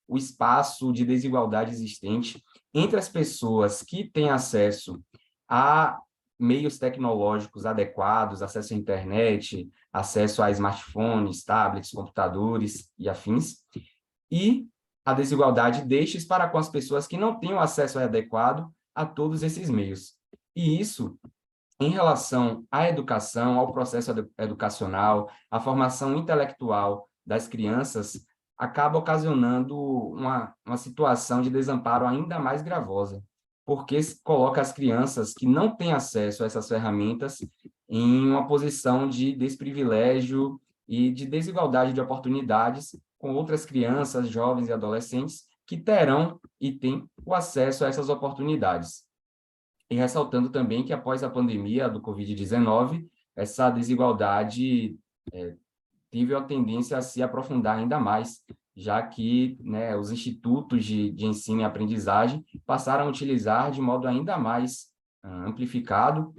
o espaço de desigualdade existente entre as pessoas que têm acesso a meios tecnológicos adequados, acesso à internet, acesso a smartphones, tablets, computadores e afins, e a desigualdade destes para com as pessoas que não têm o acesso adequado a todos esses meios. E isso, em relação à educação, ao processo educacional, à formação intelectual das crianças, acaba ocasionando uma situação de desamparo ainda mais gravosa, porque coloca as crianças que não têm acesso a essas ferramentas em uma posição de desprivilégio e de desigualdade de oportunidades com outras crianças, jovens e adolescentes que terão e têm o acesso a essas oportunidades. E ressaltando também que após a pandemia do Covid-19, essa desigualdade teve a tendência a se aprofundar ainda mais, já que, né, os institutos de ensino e aprendizagem passaram a utilizar de modo ainda mais amplificado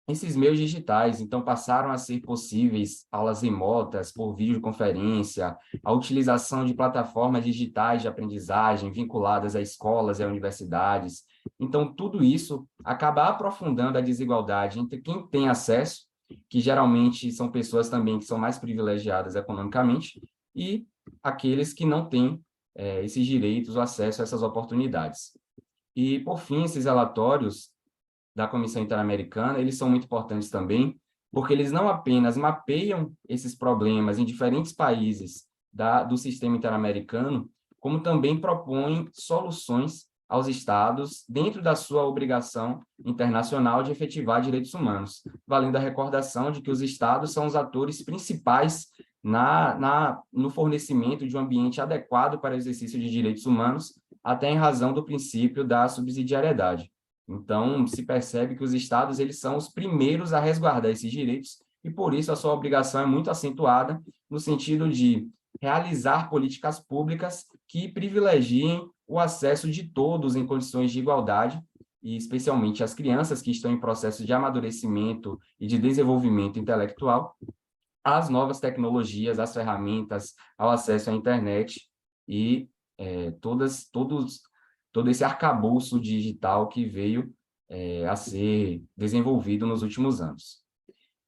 esses meios digitais. Então, passaram a ser possíveis aulas remotas por videoconferência, a utilização de plataformas digitais de aprendizagem vinculadas a escolas e a universidades. Então, tudo isso acaba aprofundando a desigualdade entre quem tem acesso, que geralmente são pessoas também que são mais privilegiadas economicamente, e aqueles que não têm esses direitos, o acesso a essas oportunidades. E, por fim, esses relatórios da Comissão Interamericana, eles são muito importantes também, porque eles não apenas mapeiam esses problemas em diferentes países do sistema interamericano, como também propõem soluções aos estados dentro da sua obrigação internacional de efetivar direitos humanos, valendo a recordação de que os estados são os atores principais no fornecimento de um ambiente adequado para o exercício de direitos humanos, até em razão do princípio da subsidiariedade. Então, se percebe que os estados eles são os primeiros a resguardar esses direitos e, por isso, a sua obrigação é muito acentuada no sentido de realizar políticas públicas que privilegiem o acesso de todos em condições de igualdade, e especialmente as crianças que estão em processo de amadurecimento e de desenvolvimento intelectual, às novas tecnologias, às ferramentas, ao acesso à internet e todo esse arcabouço digital que veio a ser desenvolvido nos últimos anos.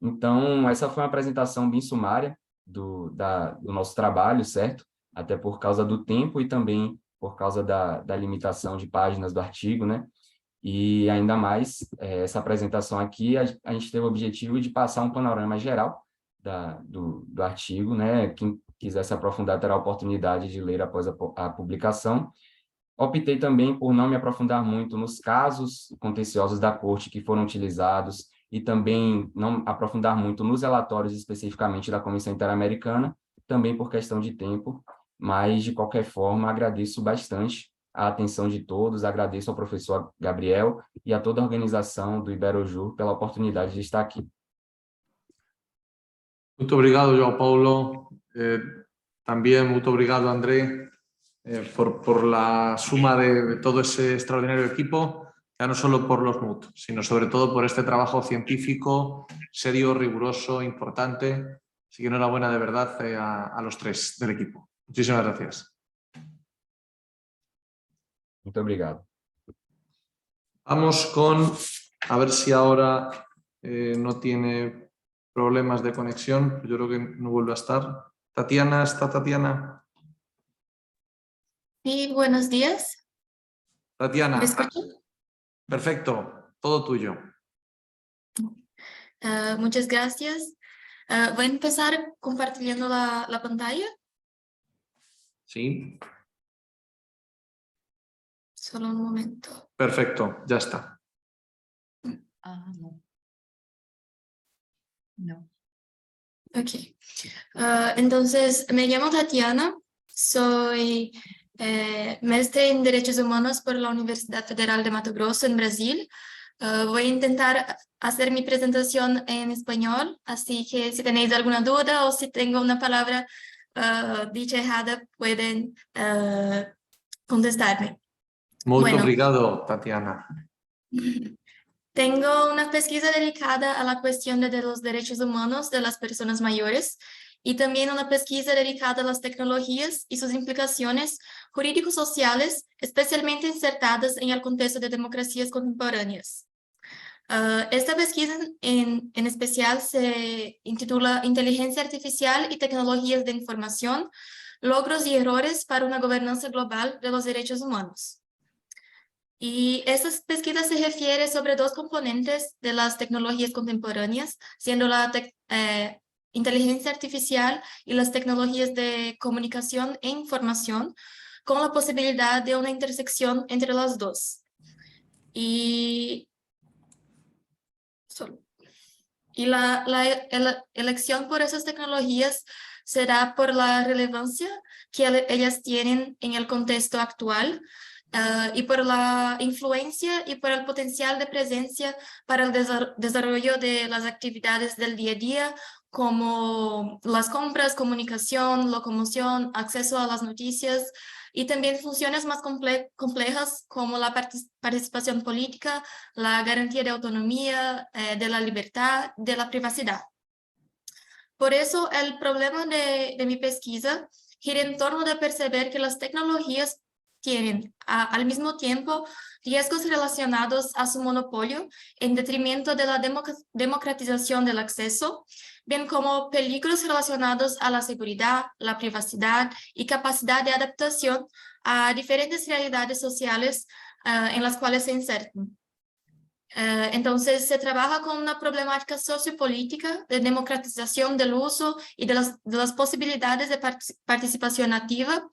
Então, essa foi uma apresentação bem sumária do nosso trabalho, certo? Até por causa do tempo e também por causa da limitação de páginas do artigo, né? E ainda mais, essa apresentação aqui, a gente teve o objetivo de passar um panorama geral do artigo, né? Quem quiser se aprofundar terá a oportunidade de ler após a publicação. Optei também por não me aprofundar muito nos casos contenciosos da corte que foram utilizados e também não aprofundar muito nos relatórios especificamente da Comissão Interamericana, também por questão de tempo, mas, de qualquer forma, agradeço bastante a atenção de todos, agradeço ao professor Gabriel e a toda a organização do Iberojur pela oportunidade de estar aqui. Muito obrigado, João Paulo. También muito obrigado, André, por la suma de todo ese extraordinario equipo, ya no solo por los MUT, sino sobre todo por este trabajo científico, serio, riguroso, importante. Así que enhorabuena de verdad a los tres del equipo. Muchísimas gracias. Muito obrigado. Vamos con, a ver si ahora no tiene problemas de conexión. Yo creo que no vuelve a estar. Tatiana, ¿está Tatiana? Sí, buenos días. Tatiana. ¿Me escuchan? Perfecto, todo tuyo. Muchas gracias. Voy a empezar compartiendo la pantalla. Sí. Solo un momento. Perfecto, ya está. No. No. Ok. Entonces, me llamo Tatiana, soy maestra en Derechos Humanos por la Universidad Federal de Mato Grosso, en Brasil. Voy a intentar hacer mi presentación en español, así que si tenéis alguna duda o si tengo una palabra dicha errada, pueden contestarme. Muy obrigado, Tatiana. Tengo una pesquisa dedicada a la cuestión de los derechos humanos de las personas mayores y también una pesquisa dedicada a las tecnologías y sus implicaciones jurídico-sociales, especialmente insertadas en el contexto de democracias contemporáneas. Esta pesquisa en especial se intitula Inteligencia Artificial y Tecnologías de Información, logros y errores para una gobernanza global de los derechos humanos. Y esta pesquisa se refiere sobre dos componentes de las tecnologías contemporáneas, siendo la inteligencia artificial y las tecnologías de comunicación e información, con la posibilidad de una intersección entre las dos. Y la elección por esas tecnologías será por la relevancia que ellas tienen en el contexto actual, y por la influencia y por el potencial de presencia para el desarrollo de las actividades del día a día, como las compras, comunicación, locomoción, acceso a las noticias, y también funciones más complejas como la participación política, la garantía de autonomía, de la libertad, de la privacidad. Por eso, el problema de mi pesquisa gira en torno de perceber que las tecnologías tienen al mismo tiempo riesgos relacionados a su monopolio en detrimento de la democratización del acceso, bien como peligros relacionados a la seguridad, la privacidad y capacidad de adaptación a diferentes realidades sociales en las cuales se insertan. Entonces, se trabaja con una problemática sociopolítica de democratización del uso y de las posibilidades de participación activa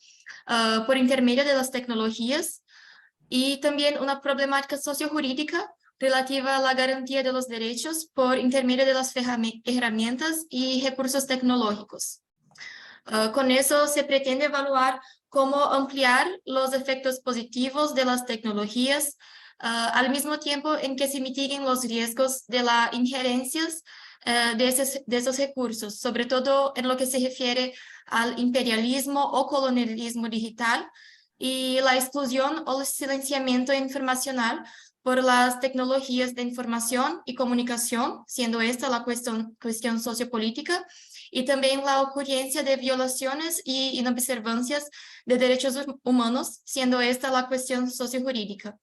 por intermedio de las tecnologías, y también una problemática sociojurídica relativa a la garantía de los derechos por intermedio de las herramientas y recursos tecnológicos. Con eso se pretende evaluar cómo ampliar los efectos positivos de las tecnologías al mismo tiempo en que se mitiguen los riesgos de las injerencias de esos recursos, sobre todo en lo que se refiere al imperialismo o colonialismo digital y la exclusión o el silenciamiento informacional por las tecnologías de información y comunicación, siendo esta la cuestión sociopolítica, y también la ocurrencia de violaciones y inobservancias de derechos humanos, siendo esta la cuestión sociojurídica.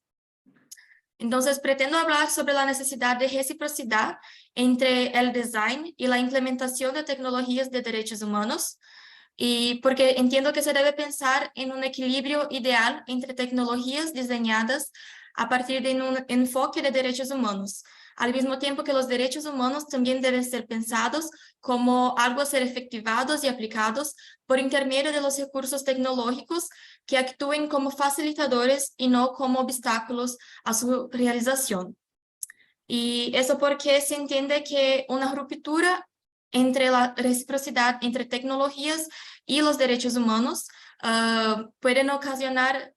Entonces, pretendo hablar sobre la necesidad de reciprocidad entre el design y la implementación de tecnologías de derechos humanos, y porque entiendo que se debe pensar en un equilibrio ideal entre tecnologías diseñadas a partir de un enfoque de derechos humanos, al mismo tiempo que los derechos humanos también deben ser pensados como algo a ser efectivados y aplicados por intermedio de los recursos tecnológicos que actúen como facilitadores y no como obstáculos a su realización. Y eso porque se entiende que una ruptura entre la reciprocidad entre tecnologías y los derechos humanos pueden ocasionar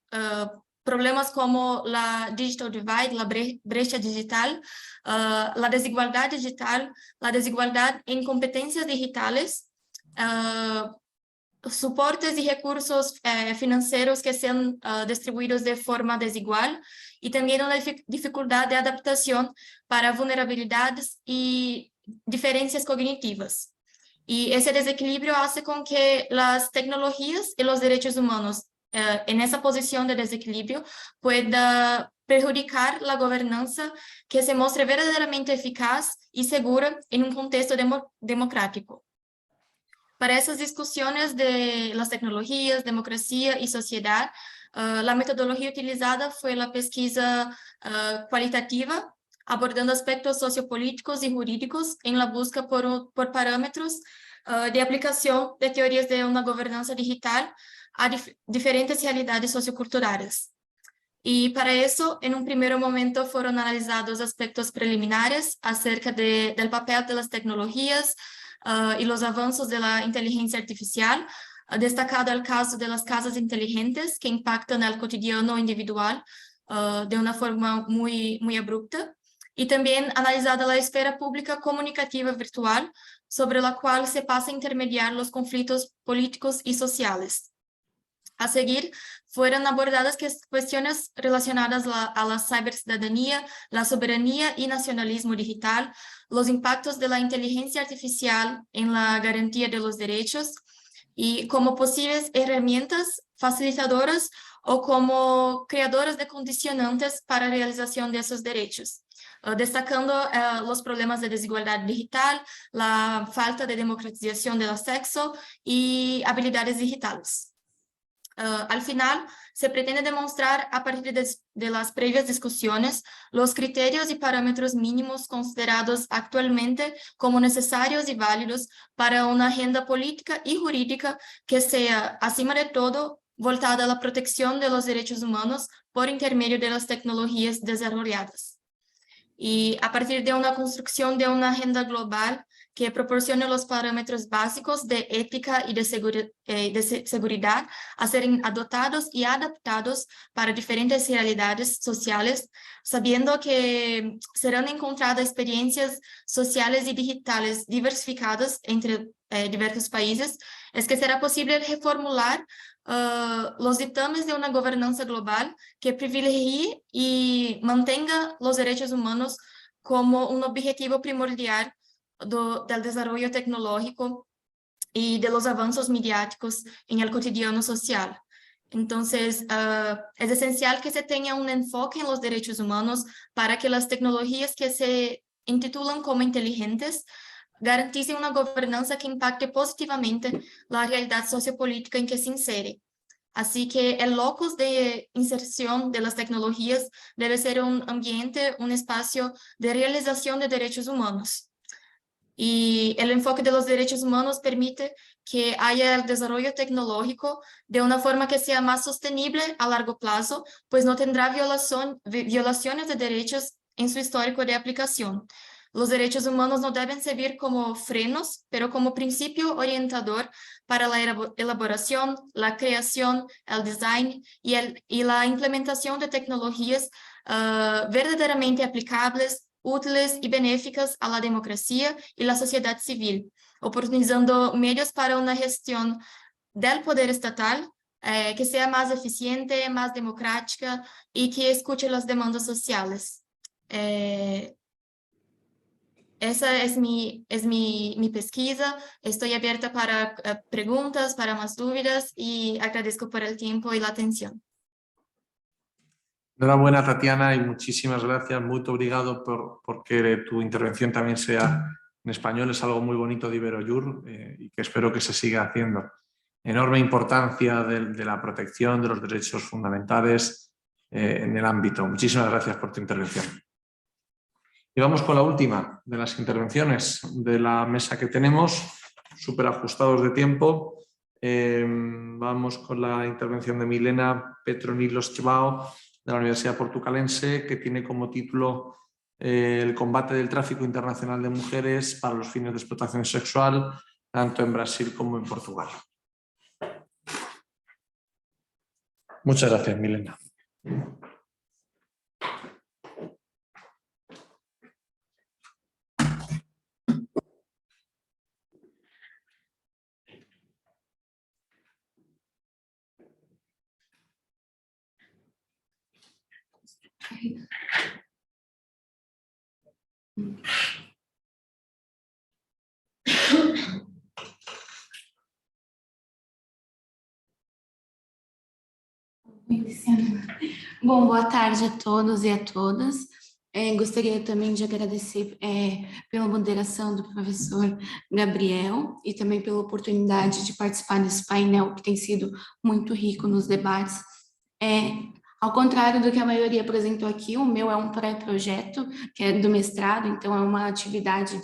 problemas como la digital divide, la brecha digital, la desigualdad digital, la desigualdad en competencias digitales, soportes y recursos financieros que sean distribuidos de forma desigual, y también una dificultad de adaptación para vulnerabilidades y diferencias cognitivas. Y ese desequilibrio hace con que las tecnologías y los derechos humanos en esa posición de desequilibrio pueda perjudicar la gobernanza que se muestre verdaderamente eficaz y segura en un contexto democrático. Para esas discusiones de las tecnologías, democracia y sociedad, la metodología utilizada fue la pesquisa cualitativa, abordando aspectos sociopolíticos y jurídicos en la búsqueda por parámetros de aplicación de teorías de una gobernanza digital a diferentes realidades socioculturales. Y para eso, en un primer momento, fueron analizados aspectos preliminares acerca del papel de las tecnologías y los avances de la inteligencia artificial, destacado el caso de las casas inteligentes que impactan el cotidiano individual de una forma muy abrupta, y también analizada la esfera pública comunicativa virtual, sobre la cual se pasa a intermediar los conflictos políticos y sociales. A seguir, fueron abordadas cuestiones relacionadas a la ciberciudadanía, la soberanía y nacionalismo digital, los impactos de la inteligencia artificial en la garantía de los derechos, y como posibles herramientas facilitadoras o como creadoras de condicionantes para la realización de esos derechos, destacando los problemas de desigualdad digital, la falta de democratización del acceso y habilidades digitales. Al final, se pretende demostrar a partir de las previas discusiones los criterios y parámetros mínimos considerados actualmente como necesarios y válidos para una agenda política y jurídica que sea, acima de todo, voltada a la protección de los derechos humanos por intermedio de las tecnologías desarrolladas. Y a partir de una construcción de una agenda global que proporcione los parámetros básicos de ética y de seguridad a ser adoptados y adaptados para diferentes realidades sociales, sabiendo que serán encontradas experiencias sociales y digitales diversificadas entre diversos países, es que será posible reformular los dictámenes de una gobernanza global que privilegie y mantenga los derechos humanos como un objetivo primordial del desarrollo tecnológico y de los avances mediáticos en el cotidiano social. Entonces, es esencial que se tenga un enfoque en los derechos humanos para que las tecnologías que se intitulan como inteligentes garanticen una gobernanza que impacte positivamente la realidad sociopolítica en que se insere. Así que el locus de inserción de las tecnologías debe ser un ambiente, un espacio de realización de derechos humanos. Y el enfoque de los derechos humanos permite que haya el desarrollo tecnológico de una forma que sea más sostenible a largo plazo, pues no tendrá violaciones de derechos en su histórico de aplicación. Los derechos humanos no deben servir como frenos, pero como principio orientador para la elaboración, la creación, el design y la implementación de tecnologías verdaderamente aplicables, útiles y benéficas a la democracia y la sociedad civil, oportunizando medios para una gestión del poder estatal que sea más eficiente, más democrática y que escuche las demandas sociales. Esa es mi pesquisa. Estoy abierta para preguntas, para más dudas y agradezco por el tiempo y la atención. Enhorabuena, Tatiana, y muchísimas gracias. Muy obrigado porque tu intervención también sea en español. Es algo muy bonito de Iberoyur y que espero que se siga haciendo. Enorme importancia de la protección de los derechos fundamentales en el ámbito. Muchísimas gracias por tu intervención. Y vamos con la última de las intervenciones de la mesa que tenemos, súper ajustados de tiempo. Vamos con la intervención de Milena Petronilos-Chivao, de la Universidad Portucalense, que tiene como título el combate del tráfico internacional de mujeres para los fines de explotación sexual, tanto en Brasil como en Portugal. Muchas gracias, Milena. Bom, boa tarde a todos e a todas. Gostaria também de agradecer pela moderação do professor Gabriel e também pela oportunidade de participar desse painel que tem sido muito rico nos debates. Ao contrário do que a maioria apresentou aqui, o meu é um pré-projeto, que é do mestrado, então é uma atividade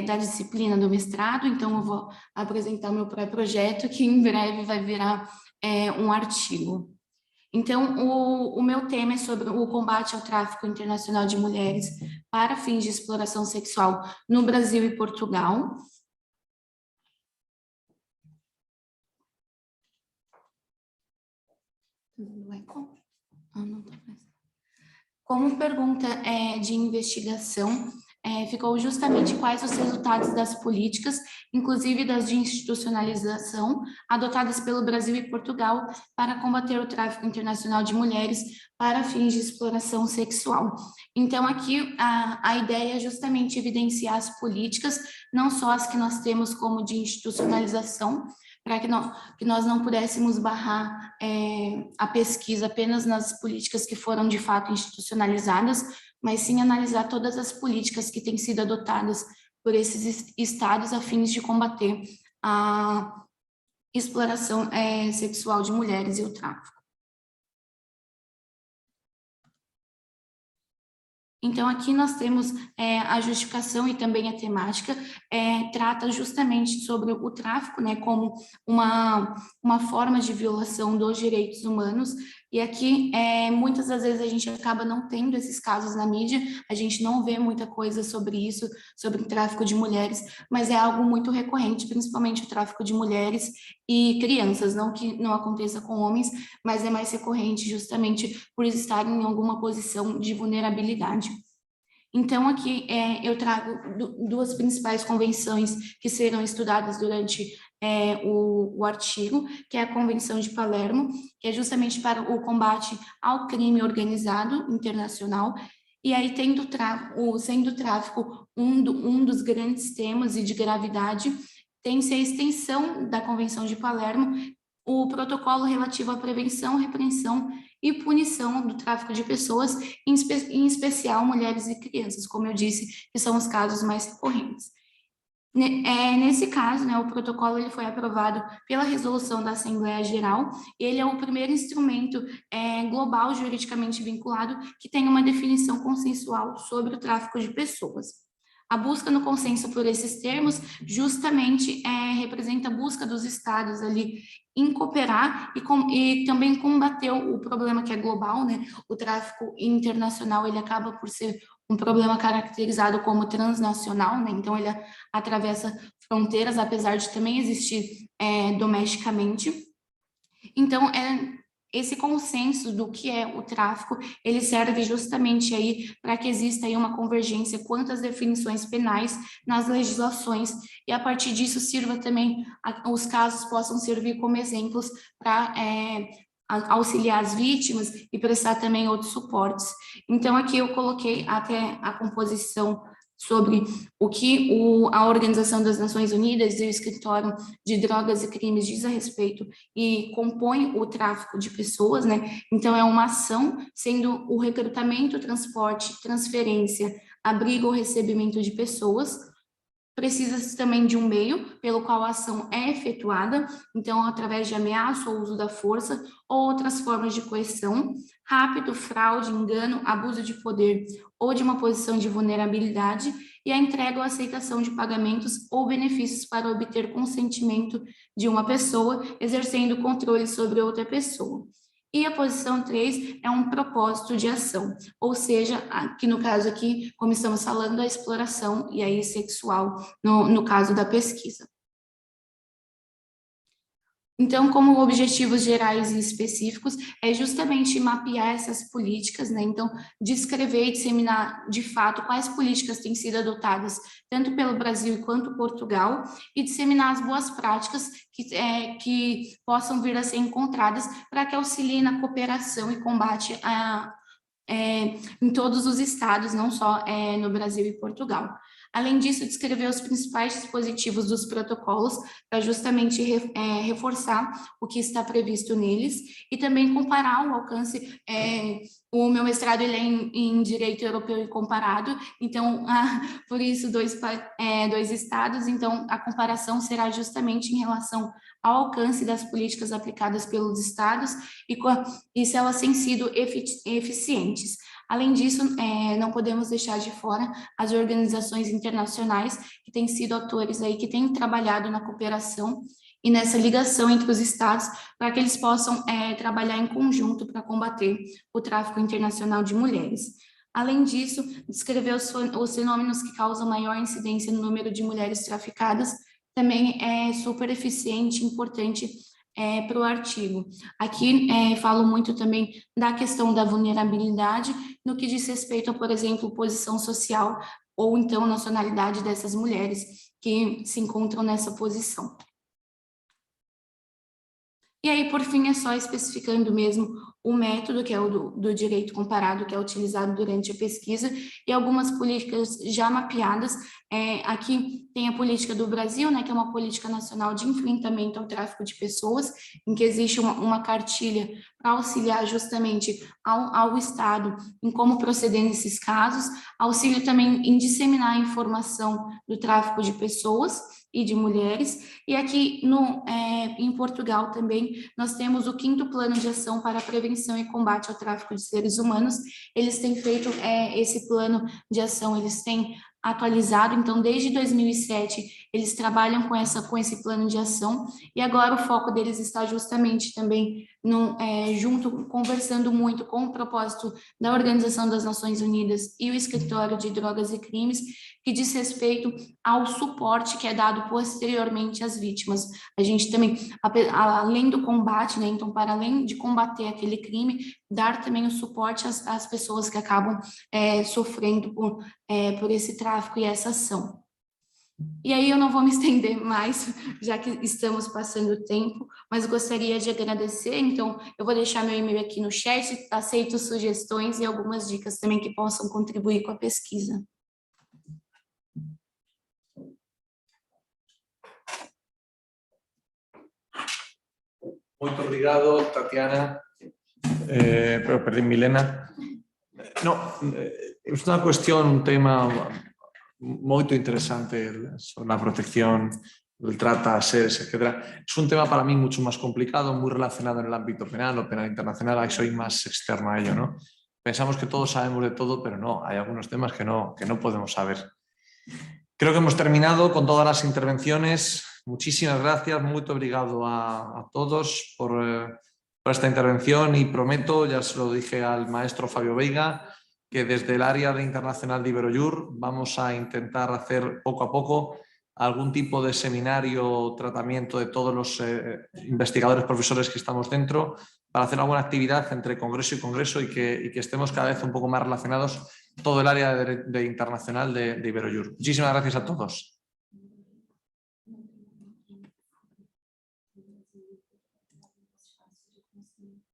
da disciplina do mestrado, então eu vou apresentar meu pré-projeto, que em breve vai virar um artigo. Então, o meu tema é sobre o combate ao tráfico internacional de mulheres para fins de exploração sexual no Brasil e Portugal. Como pergunta de investigação, ficou justamente quais os resultados das políticas, inclusive das de institucionalização, adotadas pelo Brasil e Portugal para combater o tráfico internacional de mulheres para fins de exploração sexual. Então, aqui, a ideia é justamente evidenciar as políticas, não só as que nós temos como de institucionalização, para que nós não pudéssemos barrar a pesquisa apenas nas políticas que foram de fato institucionalizadas, mas sim analisar todas as políticas que têm sido adotadas por esses estados a fim de combater exploração sexual de mulheres e o tráfico. Então, aqui nós temos a justificação e também a temática, trata justamente sobre o tráfico, né, como uma forma de violação dos direitos humanos, e aqui, muitas das vezes, a gente acaba não tendo esses casos na mídia, a gente não vê muita coisa sobre isso, sobre o tráfico de mulheres, mas é algo muito recorrente, principalmente o tráfico de mulheres e crianças, não que não aconteça com homens, mas é mais recorrente justamente por estarem em alguma posição de vulnerabilidade. Então, aqui eu trago duas principais convenções que serão estudadas durante o artigo, que é a Convenção de Palermo, que é justamente para o combate ao crime organizado internacional, e aí sendo o tráfico um dos grandes temas e de gravidade, tem-se a extensão da Convenção de Palermo, o protocolo relativo à prevenção, repreensão e punição do tráfico de pessoas, em especial mulheres e crianças, como eu disse, que são os casos mais recorrentes. Nesse caso, né, o protocolo ele foi aprovado pela resolução da Assembleia Geral, e ele é o primeiro instrumento global juridicamente vinculado que tem uma definição consensual sobre o tráfico de pessoas. A busca no consenso por esses termos justamente representa a busca dos estados ali em cooperar e também combater o problema que é global, né? O tráfico internacional, ele acaba por ser um problema caracterizado como transnacional, né? Então ele atravessa fronteiras, apesar de também existir domesticamente. Então, esse consenso do que é o tráfico, ele serve justamente aí para que exista aí uma convergência quanto às definições penais nas legislações, e a partir disso sirva também, os casos possam servir como exemplos para auxiliar as vítimas e prestar também outros suportes. Então, aqui eu coloquei até a composição sobre o que a Organização das Nações Unidas e o Escritório de Drogas e Crimes diz a respeito e compõe o tráfico de pessoas, né? Então, é uma ação sendo o recrutamento, transporte, transferência, abrigo ou recebimento de pessoas. Precisa-se também de um meio pelo qual a ação é efetuada, então, através de ameaça ou uso da força, ou outras formas de coerção, rápido, fraude, engano, abuso de poder ou de uma posição de vulnerabilidade, e a entrega ou aceitação de pagamentos ou benefícios para obter consentimento de uma pessoa, exercendo controle sobre outra pessoa. E a posição 3 é um propósito de ação, ou seja, que no caso aqui, como estamos falando, a exploração e aí sexual, no caso da pesquisa. Então, como objetivos gerais e específicos, é justamente mapear essas políticas, né? Então, descrever e disseminar, de fato, quais políticas têm sido adotadas, tanto pelo Brasil quanto Portugal, e disseminar as boas práticas que possam vir a ser encontradas para que auxiliem na cooperação e combate em todos os estados, não só no Brasil e Portugal. Além disso, descrever os principais dispositivos dos protocolos para justamente reforçar o que está previsto neles e também comparar o alcance. O meu mestrado ele é em Direito Europeu e Comparado, então, por isso, dois estados, então a comparação será justamente em relação ao alcance das políticas aplicadas pelos estados e se elas têm sido eficientes. Além disso, não podemos deixar de fora as organizações internacionais que têm sido atores aí, que têm trabalhado na cooperação e nessa ligação entre os estados, para que eles possam trabalhar em conjunto para combater o tráfico internacional de mulheres. Além disso, descrever os fenômenos que causam maior incidência no número de mulheres traficadas também é super eficiente e importante para o artigo. Aqui falo muito também da questão da vulnerabilidade no que diz respeito a, por exemplo, posição social ou então nacionalidade dessas mulheres que se encontram nessa posição. E aí, por fim, é só especificando mesmo o método, que é o do direito comparado, que é utilizado durante a pesquisa, e algumas políticas já mapeadas. Aqui tem a política do Brasil, né, que é uma política nacional de enfrentamento ao tráfico de pessoas, em que existe uma cartilha para auxiliar justamente ao Estado em como proceder nesses casos, auxílio também em disseminar a informação do tráfico de pessoas e de mulheres, e aqui em Portugal também nós temos o 5º Plano de Ação para a Prevenção e Combate ao Tráfico de Seres Humanos. Eles têm feito esse plano de ação, eles têm atualizado, então desde 2007 eles trabalham com esse plano de ação, e agora o foco deles está justamente também conversando muito com o propósito da Organização das Nações Unidas e o Escritório de Drogas e Crimes, que diz respeito ao suporte que é dado posteriormente às vítimas. A gente também, além do combate, né, então para além de combater aquele crime, dar também o suporte às pessoas que acabam sofrendo por esse tráfico e essa ação. E aí eu não vou me estender mais, já que estamos passando o tempo, mas gostaria de agradecer, então eu vou deixar meu e-mail aqui no chat, aceito sugestões e algumas dicas também que possam contribuir com a pesquisa. Muito obrigado, Tatiana. Milena. No, é uma questão, um tema muy interesante sobre la protección, el trata, seres, etc. Es un tema para mí mucho más complicado, muy relacionado en el ámbito penal o penal internacional, ahí soy más externo a ello, ¿no? Pensamos que todos sabemos de todo, pero no, hay algunos temas que no podemos saber. Creo que hemos terminado con todas las intervenciones. Muchísimas gracias, muy obrigado a todos por esta intervención y prometo, ya se lo dije al maestro Fabio Veiga, que desde el área de internacional de Iberojur vamos a intentar hacer poco a poco algún tipo de seminario o tratamiento de todos los investigadores, profesores que estamos dentro, para hacer alguna actividad entre congreso y congreso y que estemos cada vez un poco más relacionados todo el área de internacional de Iberojur. Muchísimas gracias a todos.